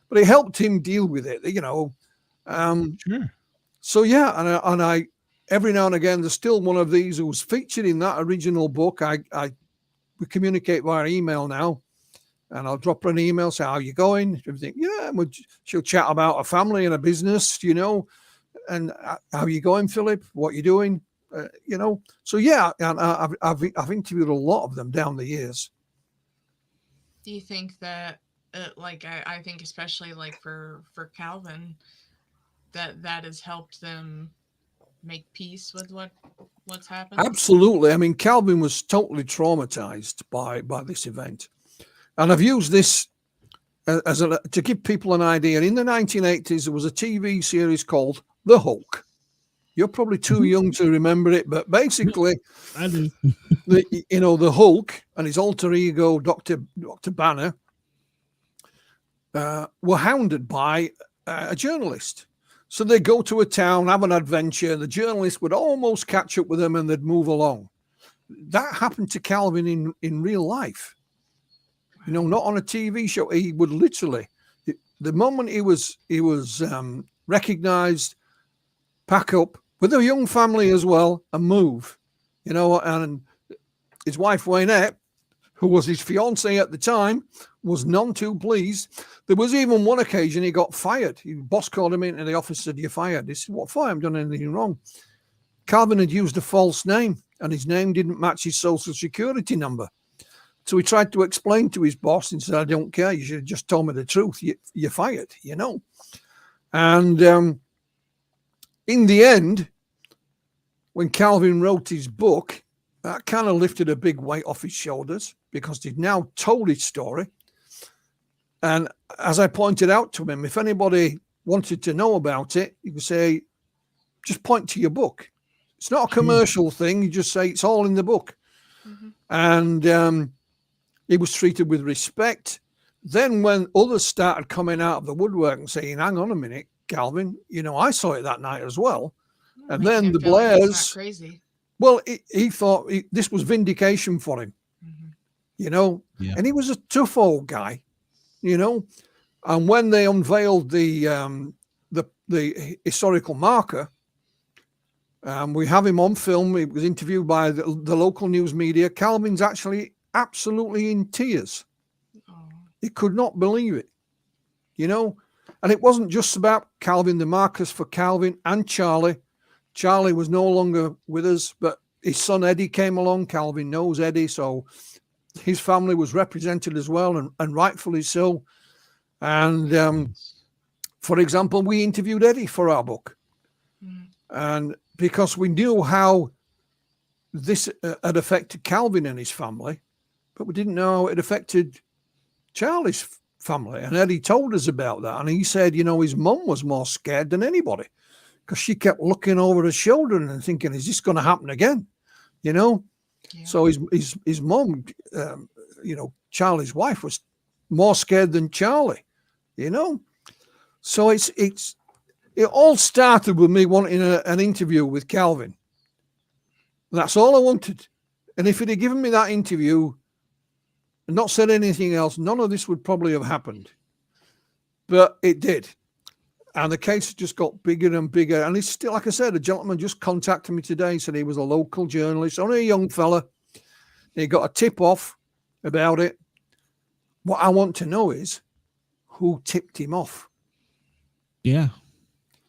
C: But it helped him deal with it, you know.
A: Sure.
C: So yeah, and I every now and again there's still one of these who was featured in that original book. We communicate via email now, and I'll drop her an email, say, how you going? Everything. Yeah, and she'll chat about a family and a business, you know, and how you going, Philip? What you doing? You know. So yeah, and I've interviewed a lot of them down the years.
B: Do you think that, I think especially like for Calvin, that has helped them make peace with what's happened?
C: Absolutely. I mean, Calvin was totally traumatized by this event. And I've used this to give people an idea. In the 1980s, there was a TV series called The Hulk. You're probably too young to remember it, but basically,
A: I do.
C: The Hulk and his alter ego, Dr. Banner, were hounded by a journalist. So they go to a town, have an adventure. The journalist would almost catch up with them and they'd move along. That happened to Calvin in real life. You know, not on a TV show. He would literally, the moment he was recognized, pack up with a young family as well and move. You know, and his wife Waynette, who was his fiancée at the time, was none too pleased. There was even one occasion he got fired. His boss called him into the office and said, you're fired. He said, what for? I haven't done anything wrong. Calvin had used a false name and his name didn't match his social security number. So he tried to explain to his boss and said, I don't care. You should have just told me the truth. You're fired, you know. And in the end, when Calvin wrote his book, that kind of lifted a big weight off his shoulders because he'd now told his story. And as I pointed out to him, if anybody wanted to know about it, you could say, just point to your book. It's not a commercial thing. You just say it's all in the book. Mm-hmm. And he was treated with respect. Then when others started coming out of the woodwork and saying, hang on a minute, Calvin, you know, I saw it that night as well. And then the Blairs,
B: crazy.
C: Well, he thought this was vindication for him, you know, and he was a tough old guy, you know. And when they unveiled the historical marker, we have him on film. He was interviewed by the local news media. Calvin's actually absolutely in tears.
B: Oh.
C: He could not believe it, you know. And it wasn't just about Calvin, the markers for Calvin and Charlie. Charlie was no longer with us, but his son Eddie came along. Calvin knows Eddie, so his family was represented as well, and rightfully so. And for example, we interviewed Eddie for our book. And because we knew how this had affected Calvin and his family, but we didn't know how it affected Charlie's family. And Eddie told us about that. And he said, you know, his mum was more scared than anybody because she kept looking over her shoulder and thinking, is this going to happen again? You know? Yeah. So his mum, you know, Charlie's wife, was more scared than Charlie, you know? So it all started with me wanting an interview with Calvin. That's all I wanted. And if he'd have given me that interview and not said anything else, none of this would probably have happened. But it did. And the case just got bigger and bigger. And it's still, like I said, a gentleman just contacted me today, said he was a local journalist, only a young fella. He got a tip off about it. What I want to know is who tipped him off.
A: Yeah.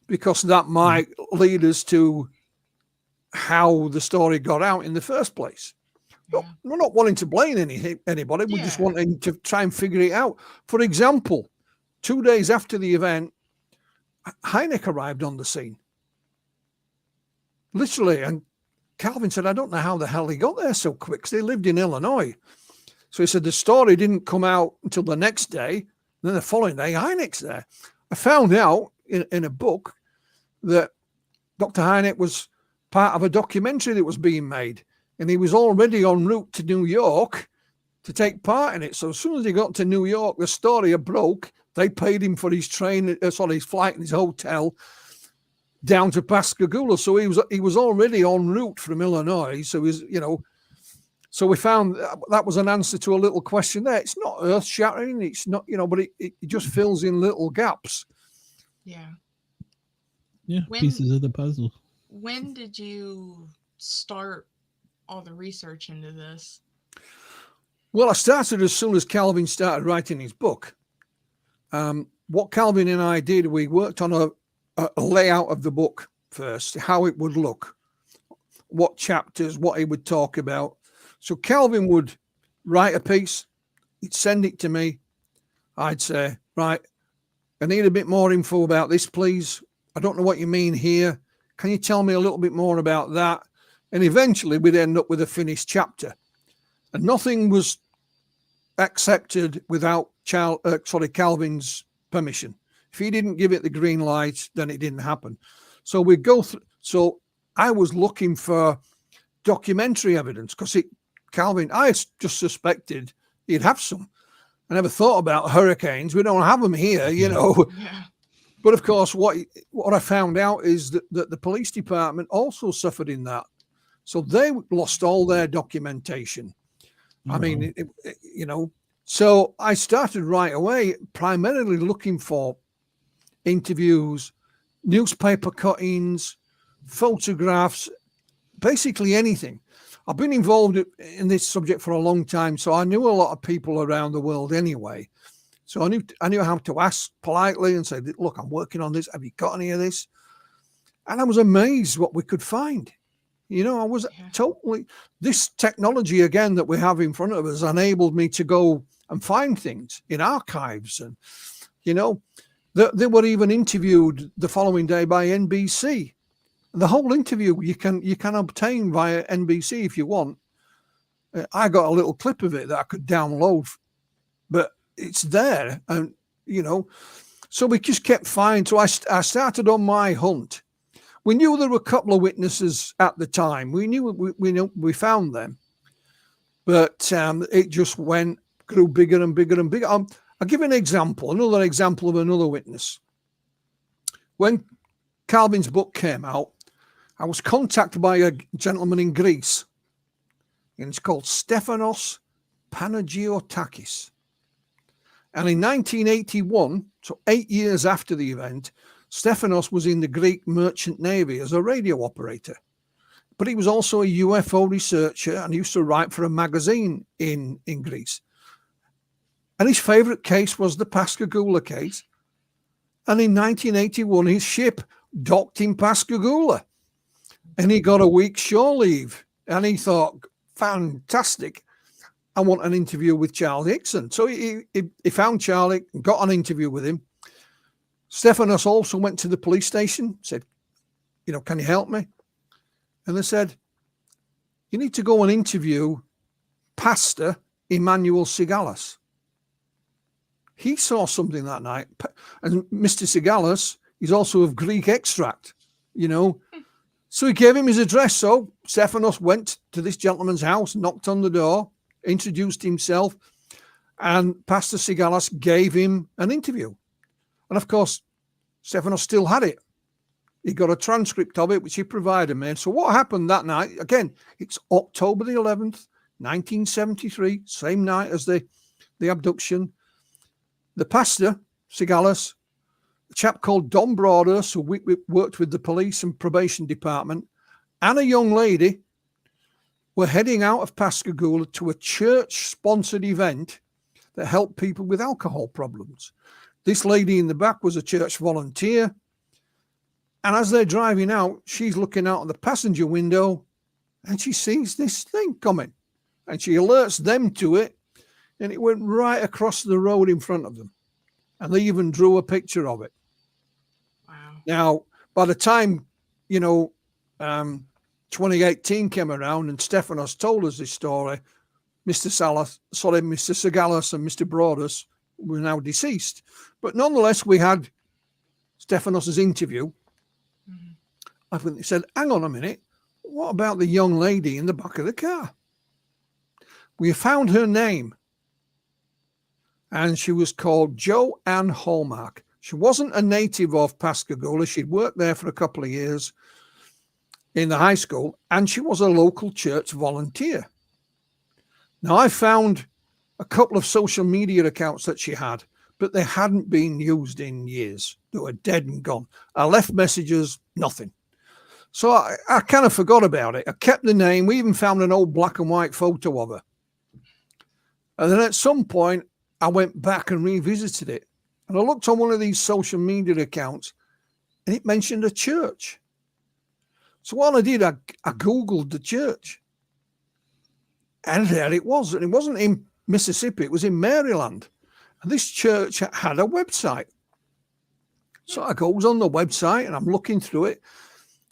A: Because
C: that might lead us to how the story got out in the first place. Yeah. We're not wanting to blame anybody. We're just wanting to try and figure it out. For example, 2 days after the event, Hynek arrived on the scene. Literally. And Calvin said, I don't know how the hell he got there so quick, because they lived in Illinois. So he said the story didn't come out until the next day. And then the following day, Hynek's there. I found out in a book that Dr. Hynek was part of a documentary that was being made, and he was already en route to New York to take part in it. So as soon as he got to New York, the story broke. They paid him for his his flight and his hotel down to Pascagoula. So he was already en route from Illinois. So he's, you know, so we found that was an answer to a little question there. It's not earth shattering. It's not, you know, but it just fills in little gaps.
B: Yeah.
A: Yeah. Pieces of the puzzle.
B: When did you start all the research into this?
C: Well, I started as soon as Calvin started writing his book. What Calvin and I did, we worked on a layout of the book first, how it would look, what chapters, what he would talk about. So Calvin would write a piece, he'd send it to me. I'd say, right, I need a bit more info about this, please. I don't know what you mean here. Can you tell me a little bit more about that? And eventually we'd end up with a finished chapter. And nothing was accepted without Calvin's permission. If he didn't give it the green light, then it didn't happen. So we'd go through. So I was looking for documentary evidence because Calvin, I just suspected he'd have some. I never thought about hurricanes. We don't have them here, you know.
B: Yeah.
C: But of course, what I found out is that the police department also suffered in that. So they lost all their documentation. I mean, you know, so I started right away, primarily looking for interviews, newspaper cuttings, photographs, basically anything. I've been involved in this subject for a long time, so I knew a lot of people around the world anyway. So I knew how to ask politely and say, look, I'm working on this. Have you got any of this? And I was amazed what we could find. You know, I was totally, this technology again that we have in front of us enabled me to go and find things in archives. And, you know, they were even interviewed the following day by NBC. The whole interview you can obtain via NBC if you want. I got a little clip of it that I could download, but it's there. And, you know, so we just kept finding. So I started on my hunt. We knew there were a couple of witnesses at the time. We knew we found them, but it just grew bigger and bigger and bigger. I'll give an example, another example of another witness. When Calvin's book came out, I was contacted by a gentleman in Greece, and it's called Stephanos Panagiotakis. And in 1981, so 8 years after the event, Stephanos was in the Greek merchant navy as a radio operator. but he was also a UFO researcher and used to write for a magazine in Greece. And his favorite case was the Pascagoula case. And in 1981, his ship docked in Pascagoula and he got a week's shore leave. And he thought, fantastic, I want an interview with Charles Hickson. So he found Charlie, got an interview with him. Stephanos also went to the police station, said, can you help me? And they said, you need to go and interview Pastor Emmanuel Sigalis. He saw something that night. And Mr. Sigalis is also of Greek extract, So he gave him his address. So Stephanos went to this gentleman's house, knocked on the door, introduced himself, and Pastor Sigalis gave him an interview. And of course, Stephanos still had it. He got a transcript of it, which he provided me. So what happened that night, again, it's October the 11th, 1973, same night as the abduction. The pastor, Sigalis, a chap called Don Broadhurst, who worked with the police and probation department, and a young lady were heading out of Pascagoula to a church-sponsored event that helped people with alcohol problems. This lady in the back was a church volunteer. And as they're driving out, she's looking out of the passenger window and she sees this thing coming. And she alerts them to it. And it went right across the road in front of them. And they even drew a picture of it.
B: Wow.
C: Now, by the time, 2018 came around and Stephanos told us this story, Mr. Sigalis and Mr. Broadhurst were now deceased. But nonetheless, we had Stephanos' interview. Mm-hmm. I think they said, hang on a minute, what about the young lady in the back of the car? We found her name. And she was called Joanne Hallmark. She wasn't a native of Pascagoula. She'd worked there for a couple of years in the high school, and she was a local church volunteer. Now, I found a couple of social media accounts that she had, but they hadn't been used in years. They were dead and gone. I left messages, nothing. So I kind of forgot about it. I kept the name. We even found an old black and white photo of her. And then at some point, I went back and revisited it. And I looked on one of these social media accounts, and it mentioned a church. So what I did, I Googled the church. And there it was. And it wasn't in Mississippi, it was in Maryland. And this church had a website. So I goes on the website and I'm looking through it.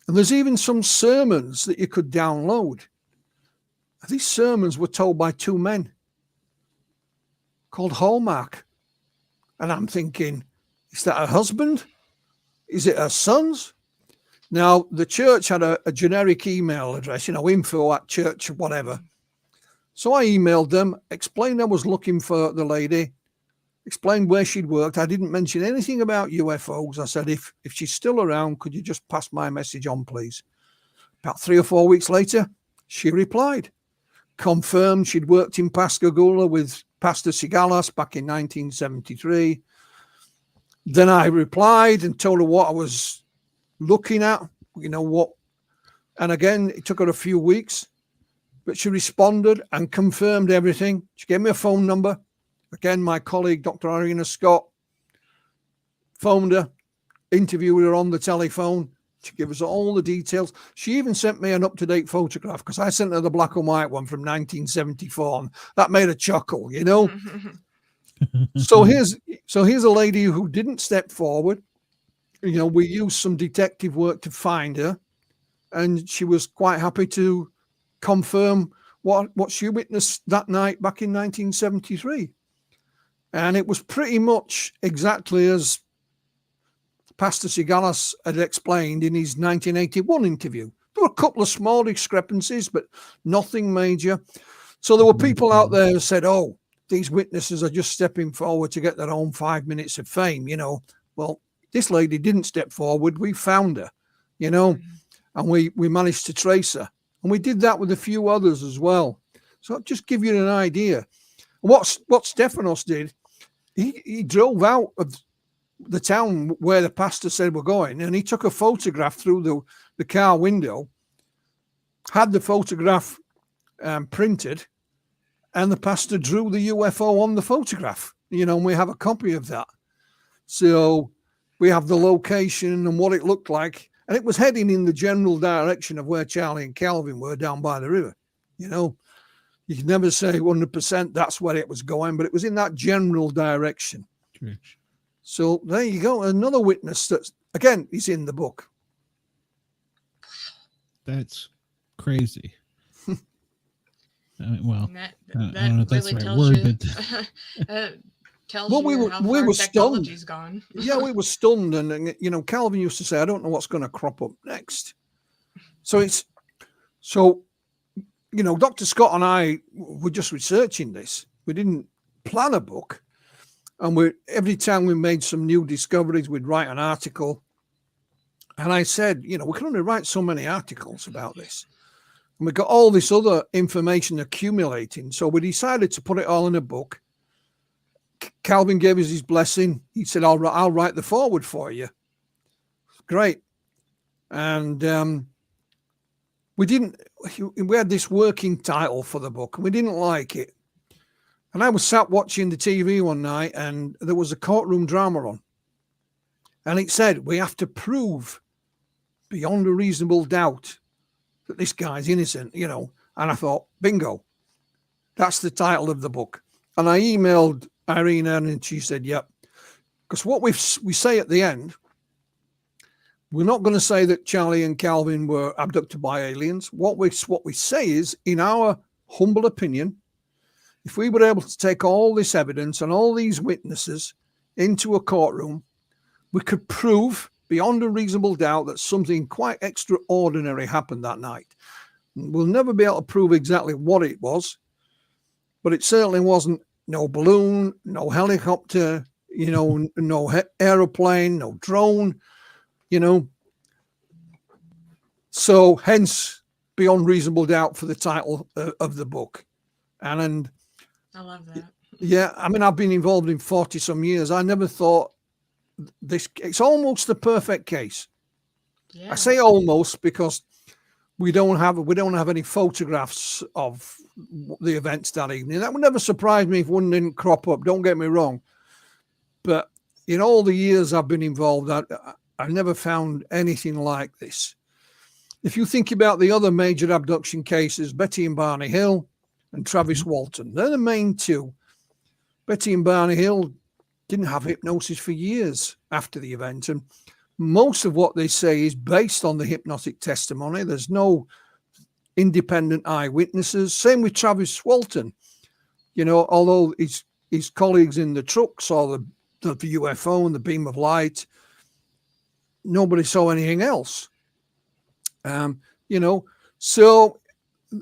C: And there's even some sermons that you could download. And these sermons were told by two men called Hallmark. And I'm thinking, is that her husband? Is it her sons? Now, the church had a generic email address, info@church, whatever. So I emailed them, explained I was looking for the lady, explained where she'd worked. I didn't mention anything about UFOs. I said, if she's still around, could you just pass my message on, please? About 3 or 4 weeks later, she replied, confirmed she'd worked in Pascagoula with Pastor Sigalis back in 1973. Then I replied and told her what I was looking at, what. And again, it took her a few weeks. But she responded and confirmed everything. She gave me a phone number. Again, my colleague, Dr. Irina Scott, phoned her, interviewed her on the telephone. She gave us all the details. She even sent me an up-to-date photograph because I sent her the black and white one from 1974. And that made her chuckle, So here's a lady who didn't step forward. We used some detective work to find her. And she was quite happy to confirm what she witnessed that night back in 1973. And it was pretty much exactly as Pastor Sigalis had explained in his 1981 interview. There were a couple of small discrepancies, but nothing major. So there were people out there who said, oh, these witnesses are just stepping forward to get their own 5 minutes of fame, Well, this lady didn't step forward. We found her, and we managed to trace her. And we did that with a few others as well. So I'll just give you an idea. What Stephanos did, he drove out of the town where the pastor said we're going, and he took a photograph through the car window had the photograph printed, and the pastor drew the UFO on the photograph, and we have a copy of that. So we have the location and what it looked like, and it was heading in the general direction of where Charlie and Calvin were down by the river. You can never say 100% that's where it was going, but it was in that general direction.
A: Church.
C: So there you go. Another witness that, again, is in the book.
A: That's crazy. Well,
B: And that
A: I don't know if that's
B: really
A: the right
B: tells
A: word,
B: you, tells
C: Well,
B: you how far technology's gone.
C: Yeah, we were stunned. And, Calvin used to say, I don't know what's going to crop up next. So Dr. Scott and I were just researching this. We didn't plan a book. And every time we made some new discoveries, we'd write an article. And I said, we can only write so many articles about this. And we got all this other information accumulating. So we decided to put it all in a book. Calvin gave us his blessing. He said, I'll write the foreword for you. Great. And we had this working title for the book, and we didn't like it. And I was sat watching the TV one night, and there was a courtroom drama on. And it said, we have to prove beyond a reasonable doubt that this guy's innocent, And I thought, bingo, that's the title of the book. And I emailed Irina, and she said, yep. Because what we say at the end, we're not going to say that Charlie and Calvin were abducted by aliens. What we say is, in our humble opinion, if we were able to take all this evidence and all these witnesses into a courtroom, we could prove beyond a reasonable doubt that something quite extraordinary happened that night. We'll never be able to prove exactly what it was, but it certainly wasn't no balloon, no helicopter, no aeroplane, no drone, So hence, beyond reasonable doubt for the title of the book. And
B: I love that.
C: Yeah, I've been involved in 40 some years. I never thought it's almost the perfect case.
B: Yeah.
C: I say almost because we don't have any photographs of the events that evening. That would never surprise me if one didn't crop up. Don't get me wrong, but in all the years I've been involved, I never found anything like this. If you think about the other major abduction cases, Betty and Barney Hill and Travis Walton, they're the main two. Betty and Barney Hill didn't have hypnosis for years after the event, and most of what they say is based on the hypnotic testimony. There's no independent eyewitnesses. Same with Travis Walton. Although his colleagues in the truck saw the UFO and the beam of light, nobody saw anything else. So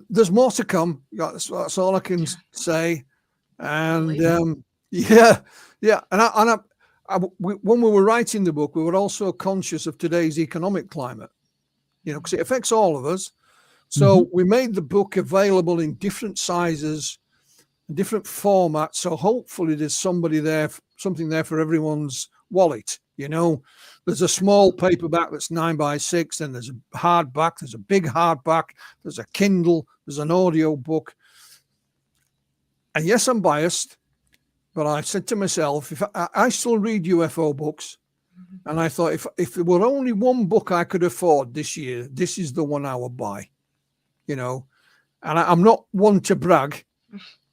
C: there's more to come. That's all I can say. And yeah. And when we were writing the book, we were also conscious of today's economic climate, because it affects all of us. So we made the book available in different sizes, different formats. So hopefully there's something there for everyone's wallet. There's a small paperback that's 9x6, and there's a hardback, there's a big hardback, there's a Kindle, there's an audio book. And yes, I'm biased, but I said to myself, if I still read UFO books, and I thought if there were only one book I could afford this year, this is the one I would buy, And I'm not one to brag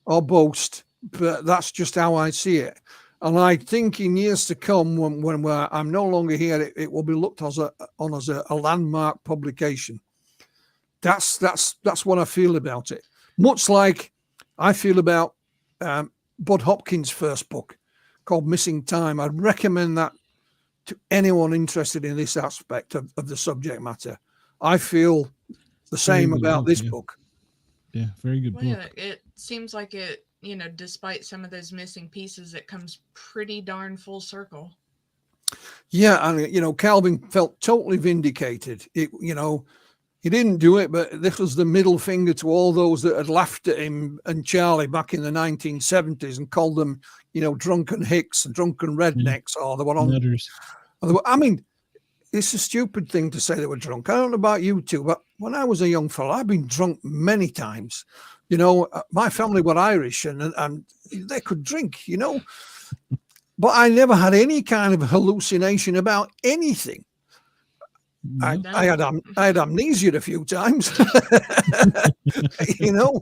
C: or boast, but that's just how I see it. And I think in years to come, when I'm no longer here, it will be looked on as a landmark publication. That's what I feel about it. Much like I feel about Bud Hopkins' first book called Missing Time. I'd recommend that to anyone interested in this aspect of the subject matter. I feel the same about this book.
A: Yeah, very good book.
B: Yeah, it seems like it, despite some of those missing pieces, it comes pretty darn full circle.
C: Yeah, and Calvin felt totally vindicated. He didn't do it, but this was the middle finger to all those that had laughed at him and Charlie back in the 1970s and called them, drunken hicks and drunken rednecks, or they were on. it's a stupid thing to say they were drunk. I don't know about you two, but when I was a young fella, I've been drunk many times. You know, my family were Irish and they could drink, you know, but I never had any kind of hallucination about anything. I had amnesia a few times, you know.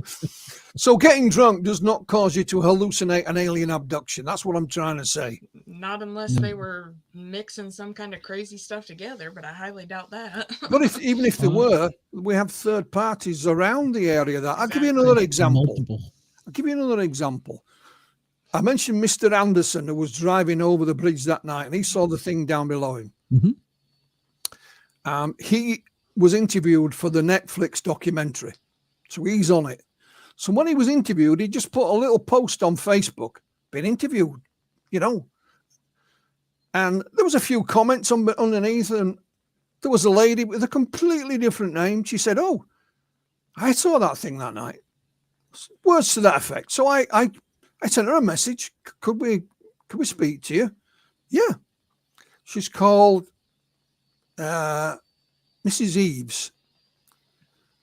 C: So getting drunk does not cause you to hallucinate an alien abduction. That's what I'm trying to say.
B: Not unless they were mixing some kind of crazy stuff together, but I highly doubt that.
C: But even if there were, we have third parties around the area. That I'll give you
A: Exactly.
C: another example.
A: Multiple.
C: I'll give you another example. I mentioned Mr. Anderson, who was driving over the bridge that night, and he saw the thing down below him.
A: Mm-hmm.
C: He was interviewed for the Netflix documentary, so he's on it. So when he was interviewed, he just put a little post on Facebook, been interviewed, you know. And there was a few comments underneath, and there was a lady with a completely different name. She said, "Oh, I saw that thing that night." Words to that effect. So I sent her a message. Could we speak to you? Yeah. She's called Mrs. Eves.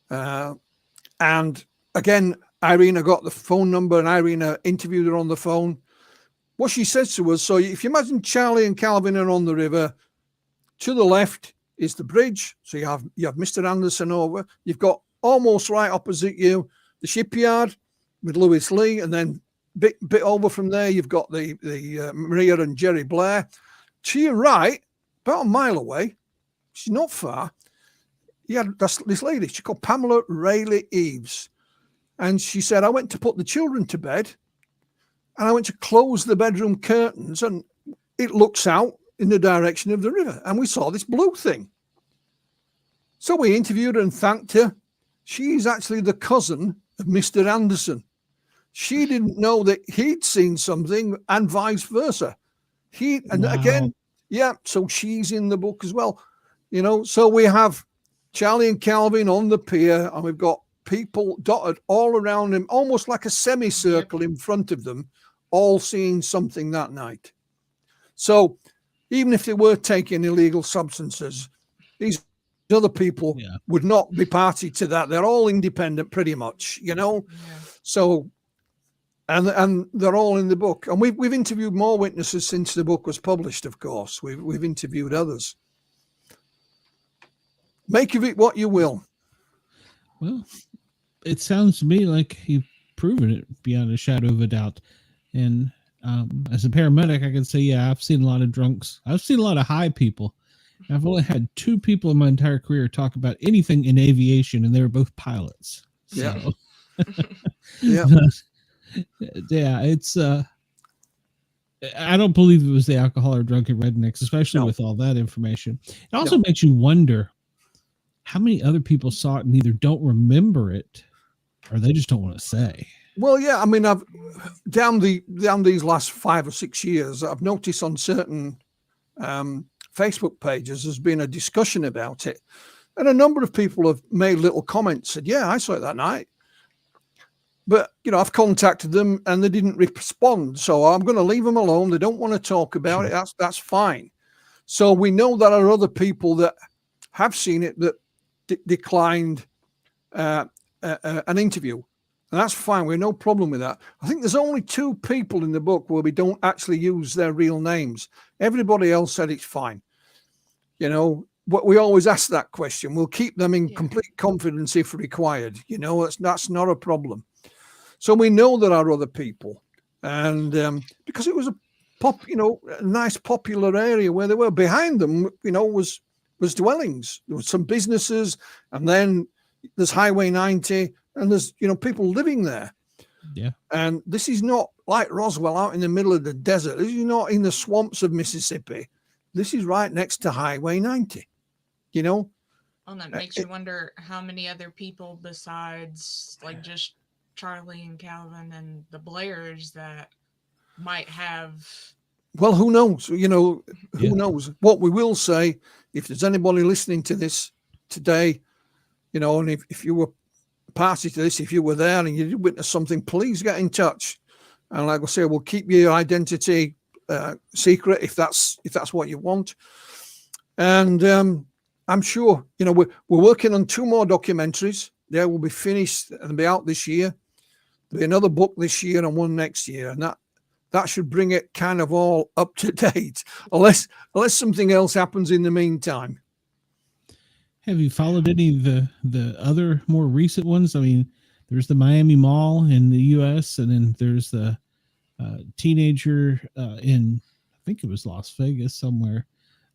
C: And again, Irina got the phone number and Irina interviewed her on the phone. What she says to us, so if you imagine Charlie and Calvin are on the river, to the left is the bridge. So you have Mr. Anderson over. You've got almost right opposite you the shipyard with Lewis Lee, and then bit over from there you've got the Maria and Jerry Blair. To your right, about a mile away, she's not far. You had this lady, she called Pamela Rayleigh Eves. And she said, I went to put the children to bed and I went to close the bedroom curtains and it looks out in the direction of the river. And we saw this blue thing. So we interviewed her and thanked her. She's actually the cousin of Mr. Anderson. She didn't know that he'd seen something and vice versa. Again, yeah, so she's in the book as well. You know, so we have Charlie and Calvin on the pier and we've got people dotted all around him, almost like a semicircle in front of them, all seeing something that night. So even if they were taking illegal substances, these other people would not be party to that. They're all independent pretty much, you know. Yeah. So and they're all in the book. And we've interviewed more witnesses since the book was published, of course. We've interviewed others. Make of it what you will.
A: Well, it sounds to me like you've proven it beyond a shadow of a doubt. And as a paramedic, I can say, yeah, I've seen a lot of drunks. I've seen a lot of high people. I've only had 2 people in my entire career talk about anything in aviation, and they were both pilots.
C: Yeah.
A: So,
C: yeah.
A: Yeah, it's I don't believe it was the alcohol or drunken rednecks, especially with all that information. It also makes you wonder how many other people saw it and either don't remember it or they just don't want to say.
C: Well, yeah, I mean, I've down these last 5 or 6 years, I've noticed on certain Facebook pages there's been a discussion about it, and a number of people have made little comments, said, "Yeah, I saw it that night." But you know, I've contacted them and they didn't respond, so I'm going to leave them alone. They don't want to talk about it. That's fine. So we know there are other people that have seen it that declined an interview. And that's fine. We're no problem with that. I think there's only 2 people in the book where we don't actually use their real names. Everybody else said it's fine. You know, what we always ask that question. We'll keep them in complete confidence if required. You know, that's not a problem. So we know there are other people. And because it was a nice popular area where they were, behind them, you know, was dwellings. There was some businesses, and then there's Highway 90, and there's, you know, people living there.
A: Yeah.
C: And this is not like Roswell out in the middle of the desert. This is not in the swamps of Mississippi. This is right next to Highway 90, you know.
B: Well, that makes you wonder how many other people besides like just Charlie and Calvin and the Blairs that might have.
C: Well, who knows? You know, who knows? What we will say, if there's anybody listening to this today, you know, and if you were party to this, if you were there and you did witness something, please get in touch. And like I say, we'll keep your identity secret if that's what you want. And I'm sure, we're working on 2 more documentaries. They will be finished and be out this year. There'll be another book this year and one next year. And that should bring it kind of all up to date, unless something else happens in the meantime.
A: Have you followed any of the other more recent ones? I mean, there's the Miami Mall in the U.S., and then there's the teenager in, I think it was Las Vegas somewhere,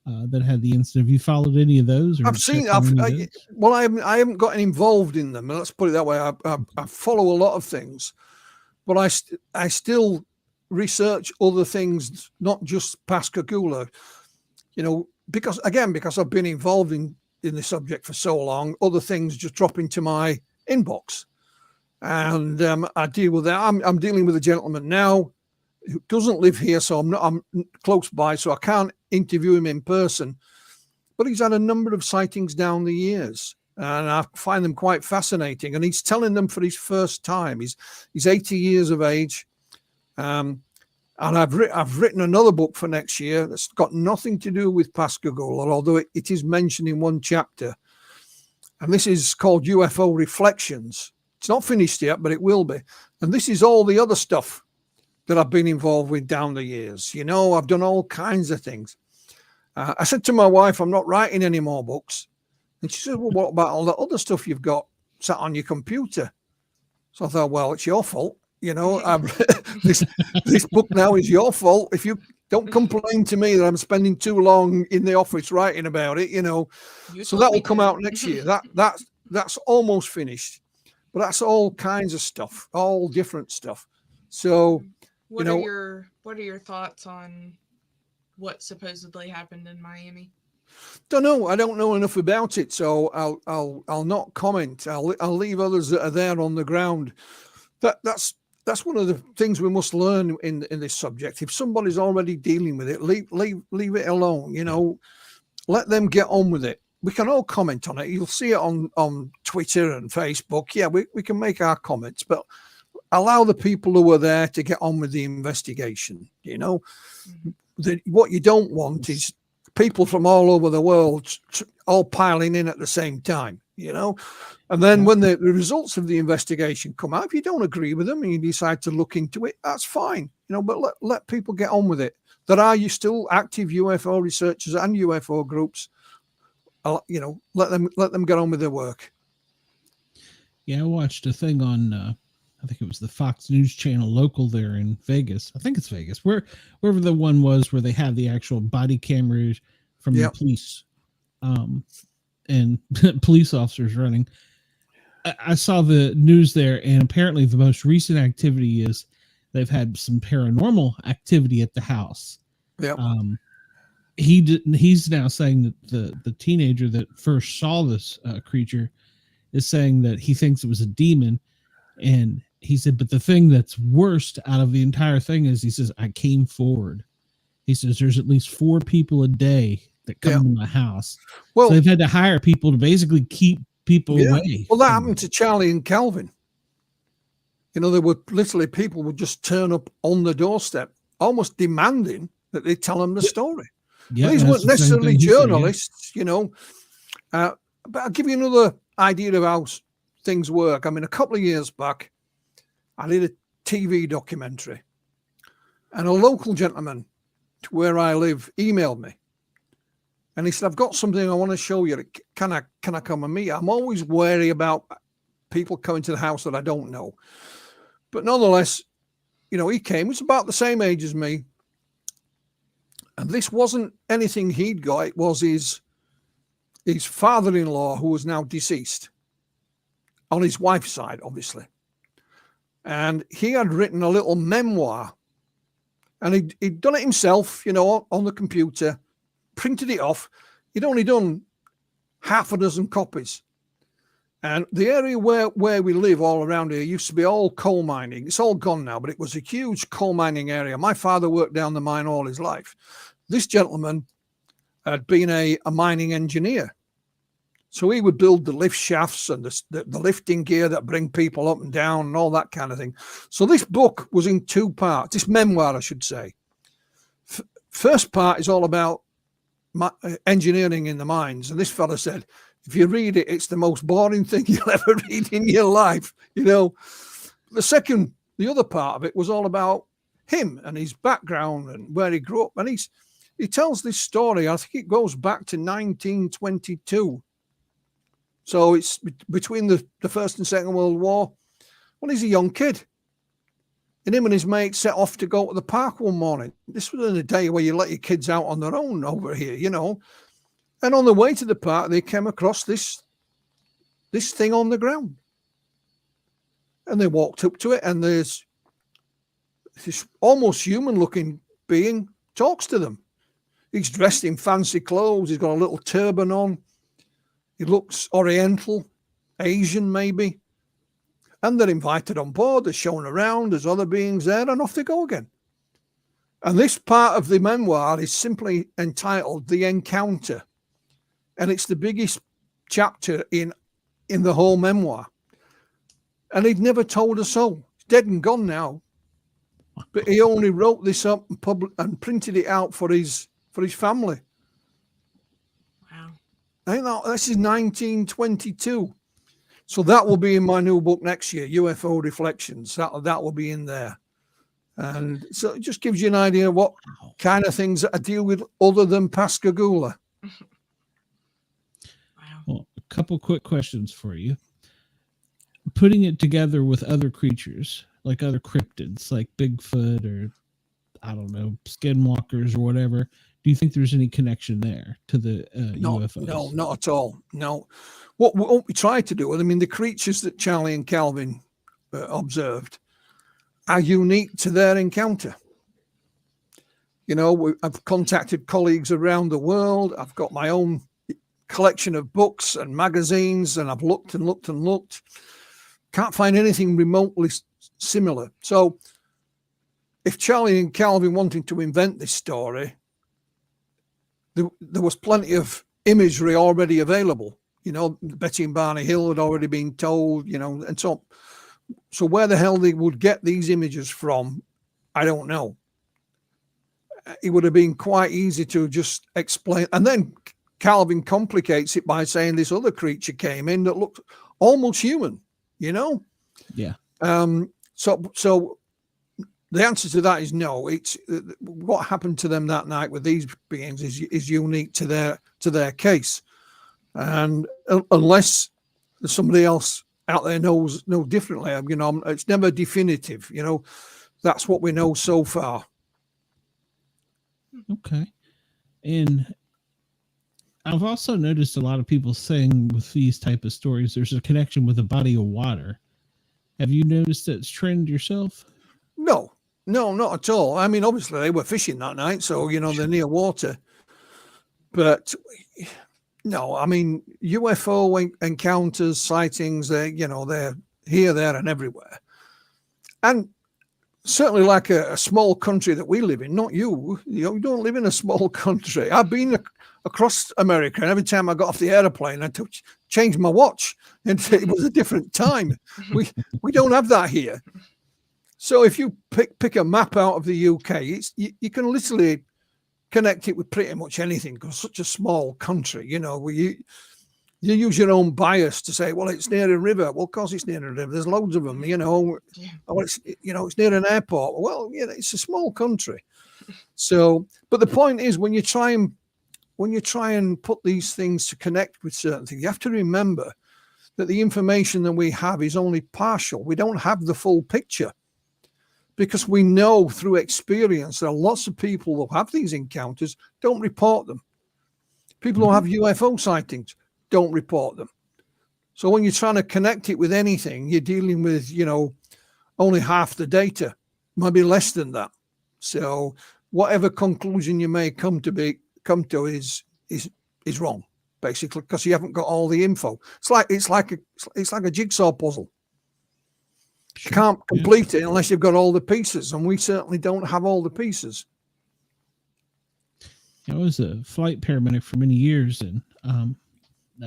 A: that had the incident. Have you followed any of those? Or
C: I've seen. I haven't gotten involved in them. Let's put it that way. I follow a lot of things, but I still research other things, not just Pascagoula. Because I've been involved in the subject for so long, other things just drop into my inbox, and I deal with that. I'm dealing with a gentleman now who doesn't live here, so I'm close by, so I can't interview him in person, but he's had a number of sightings down the years, and I find them quite fascinating, and he's telling them for his first time. He's 80 years of age, and I've written another book for next year that's got nothing to do with Pascagoula, although it is mentioned in one chapter. And this is called UFO Reflections. It's not finished yet, but it will be. And this is all the other stuff that I've been involved with down the years. I've done all kinds of things. I said to my wife, I'm not writing any more books. And she said, well, what about all the other stuff you've got sat on your computer? So I thought, well, it's your fault. This book now is your fault. If you don't complain to me that I'm spending too long in the office writing about it, so that will come out next year. That's almost finished, but that's all kinds of stuff, all different stuff. So,
B: what are your thoughts on what supposedly happened in Miami?
C: Don't know. I don't know enough about it, so I'll not comment. I'll leave others that are there on the ground. That's one of the things we must learn in this subject. If somebody's already dealing with it, leave it alone. Let them get on with it. We can all comment on it. You'll see it on Twitter and Facebook. Yeah, we can make our comments, but allow the people who are there to get on with the investigation. What you don't want is people from all over the world all piling in at the same time. And then when the results of the investigation come out, if you don't agree with them and you decide to look into it, that's fine, but let people get on with it. There are still active UFO researchers and UFO groups. Let them get on with their work.
A: Yeah, I watched a thing on, I think it was the Fox News channel local there in Vegas. I think it's Vegas, wherever the one was where they had the actual body cameras from the police. And police officers running. I saw the news there, and apparently the most recent activity is they've had some paranormal activity at the house.
C: Yeah.
A: He's now saying that the teenager that first saw this creature is saying that he thinks it was a demon, and he said, but the thing that's worst out of the entire thing is, he says, I came forward. He says there's at least 4 people a day that come to my house. Well, so they've had to hire people to basically keep people away.
C: Well, that happened to Charlie and Calvin. There were literally people would just turn up on the doorstep, almost demanding that they tell them the story. Yeah, these weren't necessarily journalists, but I'll give you another idea of how things work. I mean, a couple of years back, I did a TV documentary, and a local gentleman to where I live emailed me. And he said, I've got something I want to show you. Can I come and meet? I'm always wary about people coming to the house that I don't know. But nonetheless, he came. He was about the same age as me. And this wasn't anything he'd got. It was his father-in-law, who was now deceased, on his wife's side, obviously. And he had written a little memoir. And he'd done it himself, on the computer, printed it off. He'd only done half a dozen copies. And the area where we live all around here used to be all coal mining. It's all gone now, but it was a huge coal mining area. My father worked down the mine all his life. This gentleman had been a mining engineer. So he would build the lift shafts and the lifting gear that bring people up and down and all that kind of thing. So this book was in 2 parts, this memoir, I should say. First part is all about engineering in the mines. And this fella said, if you read it, it's the most boring thing you'll ever read in your life. You know, the other part of it was all about him and his background and where he grew up. And he tells this story. I think it goes back to 1922. So it's between the First and Second World War. Well, he's a young kid. And him and his mate set off to go to the park one morning. This was in a day where you let your kids out on their own over here, you know. And on the way to the park, they came across this thing on the ground. And they walked up to it, and there's this almost human-looking being talks to them. He's dressed in fancy clothes. He's got a little turban on. He looks Oriental, Asian maybe. And they're invited on board. They're shown around. There's other beings there, and off they go again. And this part of the memoir is simply entitled The Encounter. And it's the biggest chapter in the whole memoir. And he'd never told a soul. He's dead and gone now. But he only wrote this up and printed it out for his family.
B: Wow.
C: I think this is 1922. So that will be in my new book next year, UFO Reflections. That will be in there. And so it just gives you an idea of what kind of things that I deal with other than Pascagoula.
B: Wow.
A: Well, a couple quick questions for you. Putting it together with other creatures, like other cryptids, like Bigfoot or, I don't know, skinwalkers or whatever, do you think there's any connection there to the UFOs?
C: No, not at all. No. What we try to do, I mean, the creatures that Charlie and Calvin observed are unique to their encounter. You know, I've contacted colleagues around the world. I've got my own collection of books and magazines, and I've looked and looked and looked. Can't find anything remotely similar. So if Charlie and Calvin wanted to invent this story, there was plenty of imagery already available. You know, Betty and Barney Hill had already been told, you know, and so where the hell they would get these images from, I don't know. It would have been quite easy to just explain. And then Calvin complicates it by saying this other creature came in that looked almost human, you know?
A: Yeah.
C: So the answer to that is no. It's what happened to them that night with these beings is unique to their case. And unless somebody else out there knows differently, you know, it's never definitive. You know, that's what we know so far.
A: Okay. And I've also noticed a lot of people saying with these type of stories, there's a connection with a body of water. Have you noticed that trend yourself?
C: No, not at all. I mean, obviously they were fishing that night, so, you know, they're near water. But no, I mean, UFO encounters, sightings, they're here, there, and everywhere. And certainly like a small country that we live in, not you. You don't live in a small country. I've been across America, and every time I got off the airplane, I had to change my watch, and it was a different time. We don't have that here. So if you pick a map out of the UK, you can literally connect it with pretty much anything, because it's such a small country, you know, where you use your own bias to say, well, it's near a river. Well, of course it's near a river. There's loads of them, you know. Yeah. Oh, it's near an airport. Well, you know, it's a small country. So, but the point is, when you try and put these things to connect with certain things, you have to remember that the information that we have is only partial. We don't have the full picture. Because we know through experience that lots of people who have these encounters don't report them. People who have UFO sightings don't report them. So when you're trying to connect it with anything, you're dealing with, you know, only half the data, maybe less than that. So whatever conclusion you may come to is wrong, basically, because you haven't got all the info. It's like a jigsaw puzzle. You can't complete it unless you've got all the pieces, and we certainly don't have all the pieces.
A: I was a flight paramedic for many years, and I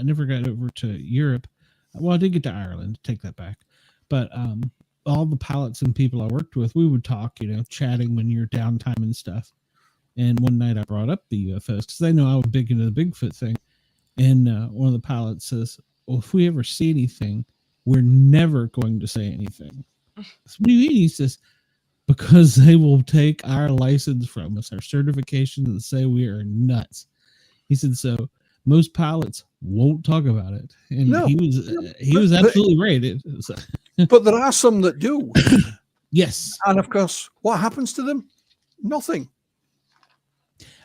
A: never got over to Europe. Well, I did get to Ireland, take that back. But all the pilots and people I worked with, we would talk, you know, chatting when you're downtime and stuff. And one night I brought up the UFOs because they know I was big into the Bigfoot thing. And one of the pilots says, well, if we ever see anything, we're never going to say anything. So what do you mean? He says, because they will take our license from us, our certification, and say we are nuts. He said, so most pilots won't talk about it. And
C: No.
A: he was absolutely right.
C: But there are some that do.
A: Yes.
C: And of course, what happens to them? Nothing.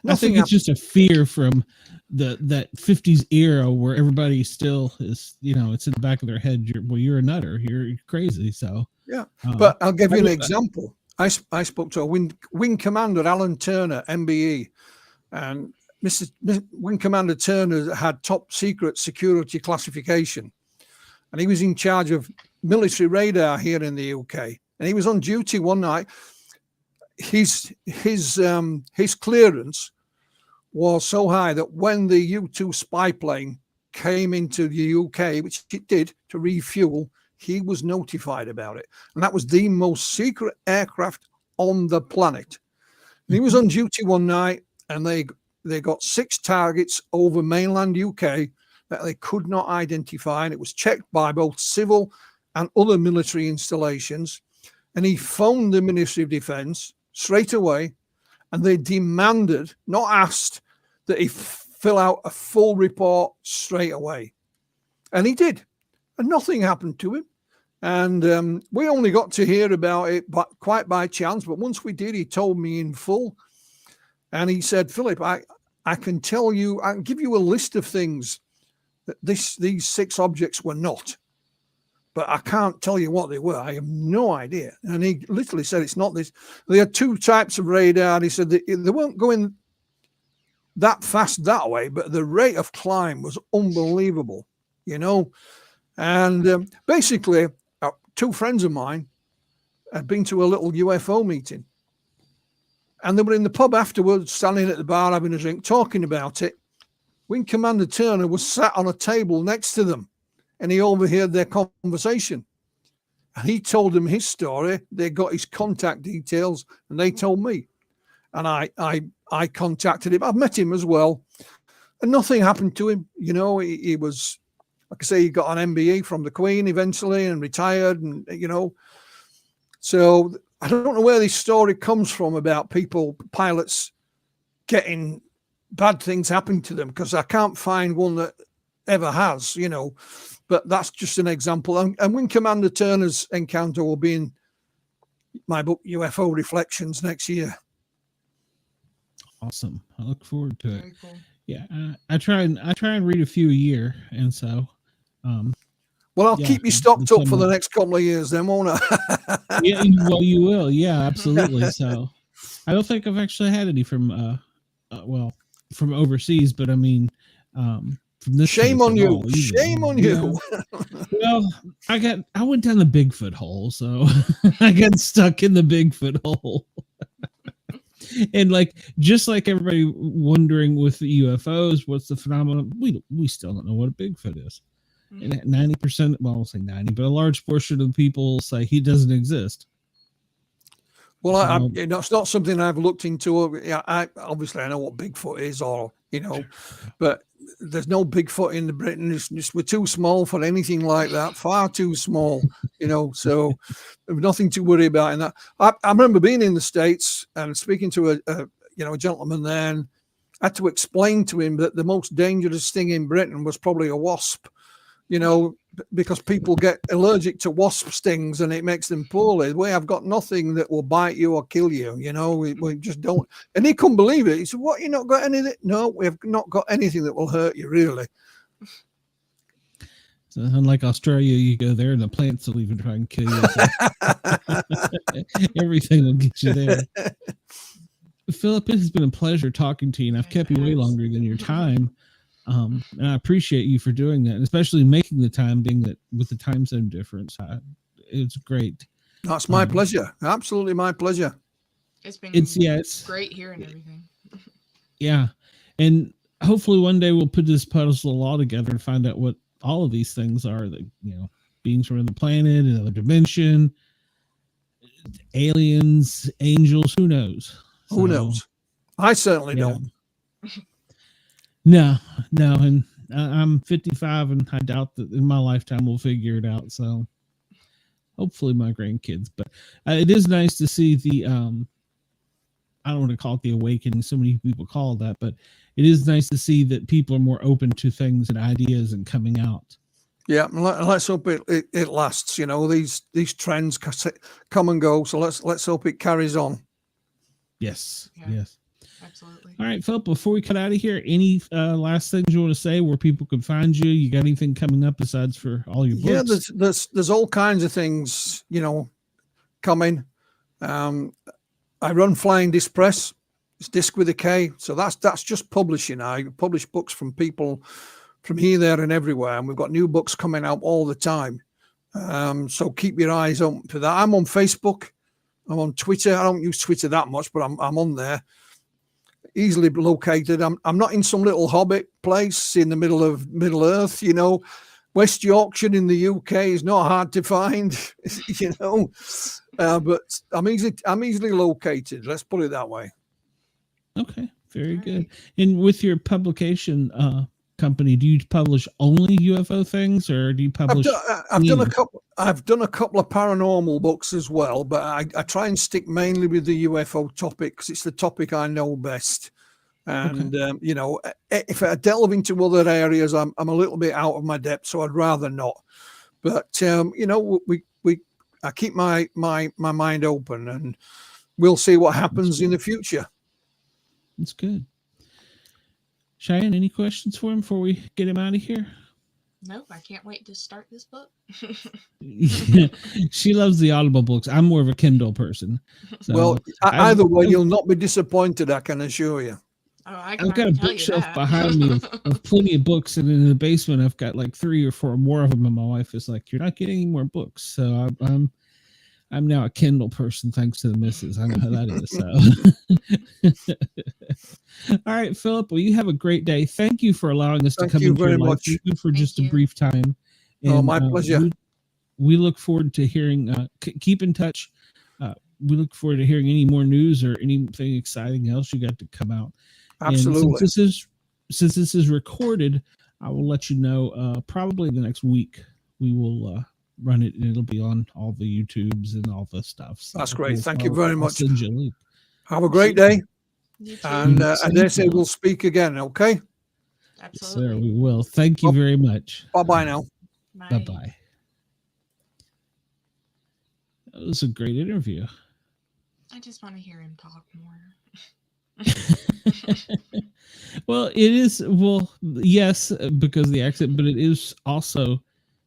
A: I think it's just a fear from that 50s era where everybody still is, it's in the back of their head. You're a nutter. You're crazy. So
C: yeah. But I'll give you an example. I spoke to a wing commander, Alan Turner, MBE, and Wing Commander Turner had top secret security classification, and he was in charge of military radar here in the UK. And he was on duty one night. His clearance was so high that when the U-2 spy plane came into the UK, which it did, to refuel, he was notified about it. And that was the most secret aircraft on the planet. And he was on duty one night, and they got 6 targets over mainland UK that they could not identify. And it was checked by both civil and other military installations. And he phoned the Ministry of Defence straight away, and they demanded, not asked, that he fill out a full report straight away. And he did. And nothing happened to him. And we only got to hear about it quite by chance. But once we did, he told me in full. And he said, Philip, I can tell you, I can give you a list of things that these 6 objects were not. But I can't tell you what they were. I have no idea. And he literally said, it's not this. They had 2 types of radar. He said they weren't going that fast that way, but the rate of climb was unbelievable, And basically, 2 friends of mine had been to a little UFO meeting. And they were in the pub afterwards, standing at the bar, having a drink, talking about it. Wing Commander Turner was sat on a table next to them, and he overheard their conversation. And he told them his story. They got his contact details, and they told me. And I contacted him. I've met him as well. And nothing happened to him. He was, like I say, he got an MBE from the Queen eventually and retired. And, so I don't know where this story comes from about pilots getting bad things happening to them, because I can't find one that ever has, but that's just an example. And Wing Commander Turner's encounter will be in my book, UFO Reflections, next year.
A: Awesome. I look forward to it.
B: Very cool.
A: Yeah. I try and read a few a year. And so,
C: well, I'll keep you stocked up for the next couple of years then, won't I?
A: Yeah, well, you will. Yeah, absolutely. So I don't think I've actually had any from, from overseas, but I mean, from this.
C: Shame on you. Shame on you.
A: Well, I went down the Bigfoot hole, so I got stuck in the Bigfoot hole. And just like everybody wondering with the UFOs, what's the phenomenon? We still don't know what a Bigfoot is. And 90%, well, I won't say 90, but a large portion of the people say he doesn't exist.
C: Well, it's not something I've looked into. I know what Bigfoot is, but there's no Bigfoot in Britain. We're too small for anything like that. Far too small, So there's nothing to worry about in that. I remember being in the States and speaking to a gentleman there, and I had to explain to him that the most dangerous thing in Britain was probably a wasp. Because people get allergic to wasp stings and it makes them poorly. We have got nothing that will bite you or kill you. We just don't. And he couldn't believe it. He said, "What? You not got anything?" No, we have not got anything that will hurt you, really.
A: So unlike Australia, you go there and the plants will even try and kill you. So everything will get you there. Philip, it has been a pleasure talking to you, and I've kept you way longer than your time. And I appreciate you for doing that, and especially making the time, being that with the time zone difference. It's great.
C: That's my pleasure. Absolutely my pleasure.
B: It's been
A: it's
B: great hearing everything.
A: Yeah. And hopefully one day we'll put this puzzle all together and find out what all of these things are, that, beings from another planet, another dimension, aliens, angels, who knows?
C: Who knows? I certainly
A: Yeah.
C: don't.
A: No, and I'm 55, and I doubt that in my lifetime we'll figure it out. So hopefully my grandkids. But it is nice to see the I don't want to call it the awakening. So many people call it that, but it is nice to see that people are more open to things and ideas and coming out.
C: Yeah, and let's hope it lasts. You know, these trends come and go, so let's hope it carries on.
A: Yes,
B: Yeah.
A: yes.
B: Absolutely.
A: All right, Philip, before we cut out of here, any last things you want to say where people can find you? You got anything coming up besides for all your books?
C: Yeah, there's all kinds of things, you know, coming. I run Flying Disc Press. It's disc with a K. So that's just publishing. I publish books from people from here, there, and everywhere. And we've got new books coming out all the time. So keep your eyes open for that. I'm on Facebook. I'm on Twitter. I don't use Twitter that much, but I'm on there. Easily located. I'm not in some little hobbit place in the middle of Middle Earth, you know. West Yorkshire in the UK is not hard to find, you know. But I'm easily located. Let's put it that way.
A: Okay, very good. And with your publication company, do you publish only UFO things, or do you publish?
C: I've done a couple. I've done a couple of paranormal books as well, but I try and stick mainly with the UFO topic because it's the topic I know best. And you know, if I delve into other areas, I'm a little bit out of my depth, so I'd rather not. But you know, I keep my mind open, and we'll see what happens in the future.
A: That's good. Cheyenne, any questions for him before we get him out of here?
B: Nope, I can't wait to start this book.
A: She loves the Audible books. I'm more of a Kindle person. So
C: well, either way, you'll not be disappointed, I can assure you.
B: Oh, I've
A: got a bookshelf behind me of plenty of books, and in the basement I've got like 3 or 4 more of them, and my wife is like, "You're not getting any more books." So I'm now a Kindle person thanks to the missus. I know how that is. So all right, Philip, well, you have a great day. Thank you for allowing us to come into your life, even for just a brief time.
C: And, my pleasure.
A: We look forward to hearing, keep in touch. We look forward to hearing any more news or anything exciting else you got to come out.
C: Absolutely.
A: And since this is recorded, I will let you know probably the next week we will run it, and it'll be on all the YouTubes and all the stuff. So
C: that's great. Thank you very much.
A: Send you a link.
C: Have a great day. And they say we'll speak again, okay?
B: Absolutely.
A: Sir, we will. Thank you very much.
C: Bye-bye now.
A: Bye-bye. That was a great interview.
B: I just want to hear him talk more.
A: Well, it is. Well, yes, because of the accent, but it is also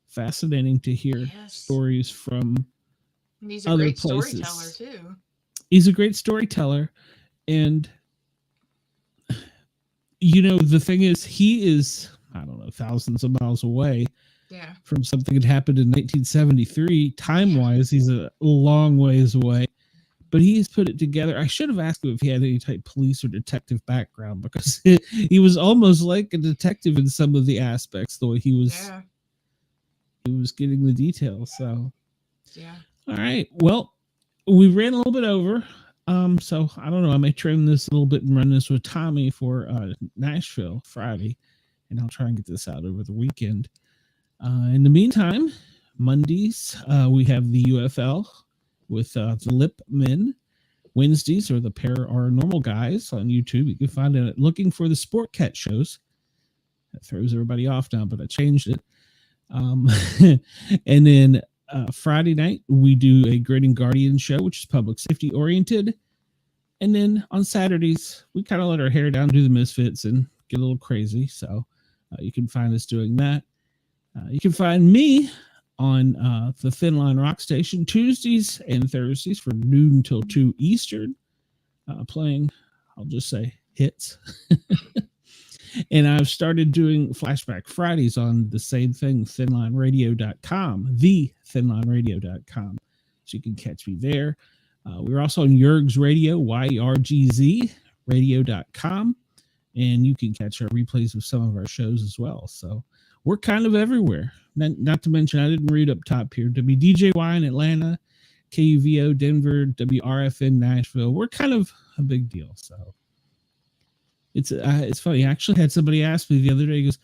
A: fascinating to hear stories from
B: he's a
A: other
B: great
A: places.
B: Storyteller too.
A: He's a great storyteller, and you know the thing is, he is, I don't know, thousands of miles away.
B: Yeah.
A: From something that happened in 1973. Time-wise, he's a long ways away. But he's put it together. I should have asked him if he had any type of police or detective background, because he was almost like a detective in some of the aspects, the way he was getting the details. So,
B: yeah.
A: All right. Well, we ran a little bit over. So I don't know. I may trim this a little bit and run this with Tommy for Nashville Friday, and I'll try and get this out over the weekend. In the meantime, Mondays we have the UFL with the Lip Men. Wednesdays are the Para OR Normal Guyz on YouTube. You can find it looking for the Sport Cat shows. That throws everybody off now, but I changed it. And then Friday night, we do a Grading Guardian show, which is public safety oriented. And then on Saturdays, we kind of let our hair down, do the Misfits, and get a little crazy. So you can find us doing that. You can find me on the Thin Line Rock Station Tuesdays and Thursdays from noon until 2 Eastern, playing, I'll just say, hits. And I've started doing Flashback Fridays on the same thing, thinlineradio.com, thethinlineradio.com. So you can catch me there. We're also on Yergz Radio, YERGZ radio.com. And you can catch our replays of some of our shows as well. So we're kind of everywhere. Not to mention, I didn't read up top here. WDJY in Atlanta, KUVO Denver, WRFN Nashville. We're kind of a big deal. So It's funny. I actually had somebody ask me the other day. He goes,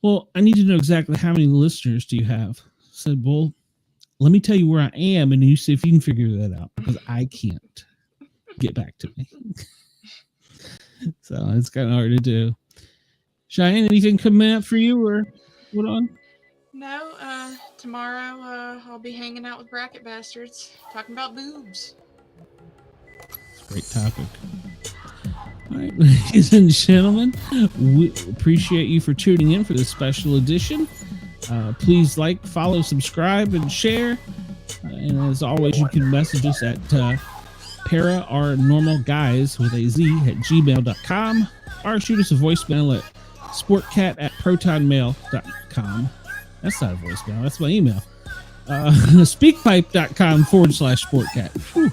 A: "Well, I need to know exactly how many listeners do you have?" I said, "Well, let me tell you where I am, and you see if you can figure that out, because I can't. Get back to me." So it's kind of hard to do. Cheyenne, anything coming out for you or what on?
B: No, tomorrow I'll be hanging out with bracket bastards, talking about boobs.
A: Great topic. All right, ladies and gentlemen, we appreciate you for tuning in for this special edition. Please like, follow, subscribe, and share. And as always, you can message us at Para OR Normal Guyz with a Z at gmail.com, or shoot us a voicemail at sportcat@protonmail.com. That's not a voicemail, that's my email. Speakpipe.com/sportcat. Whew.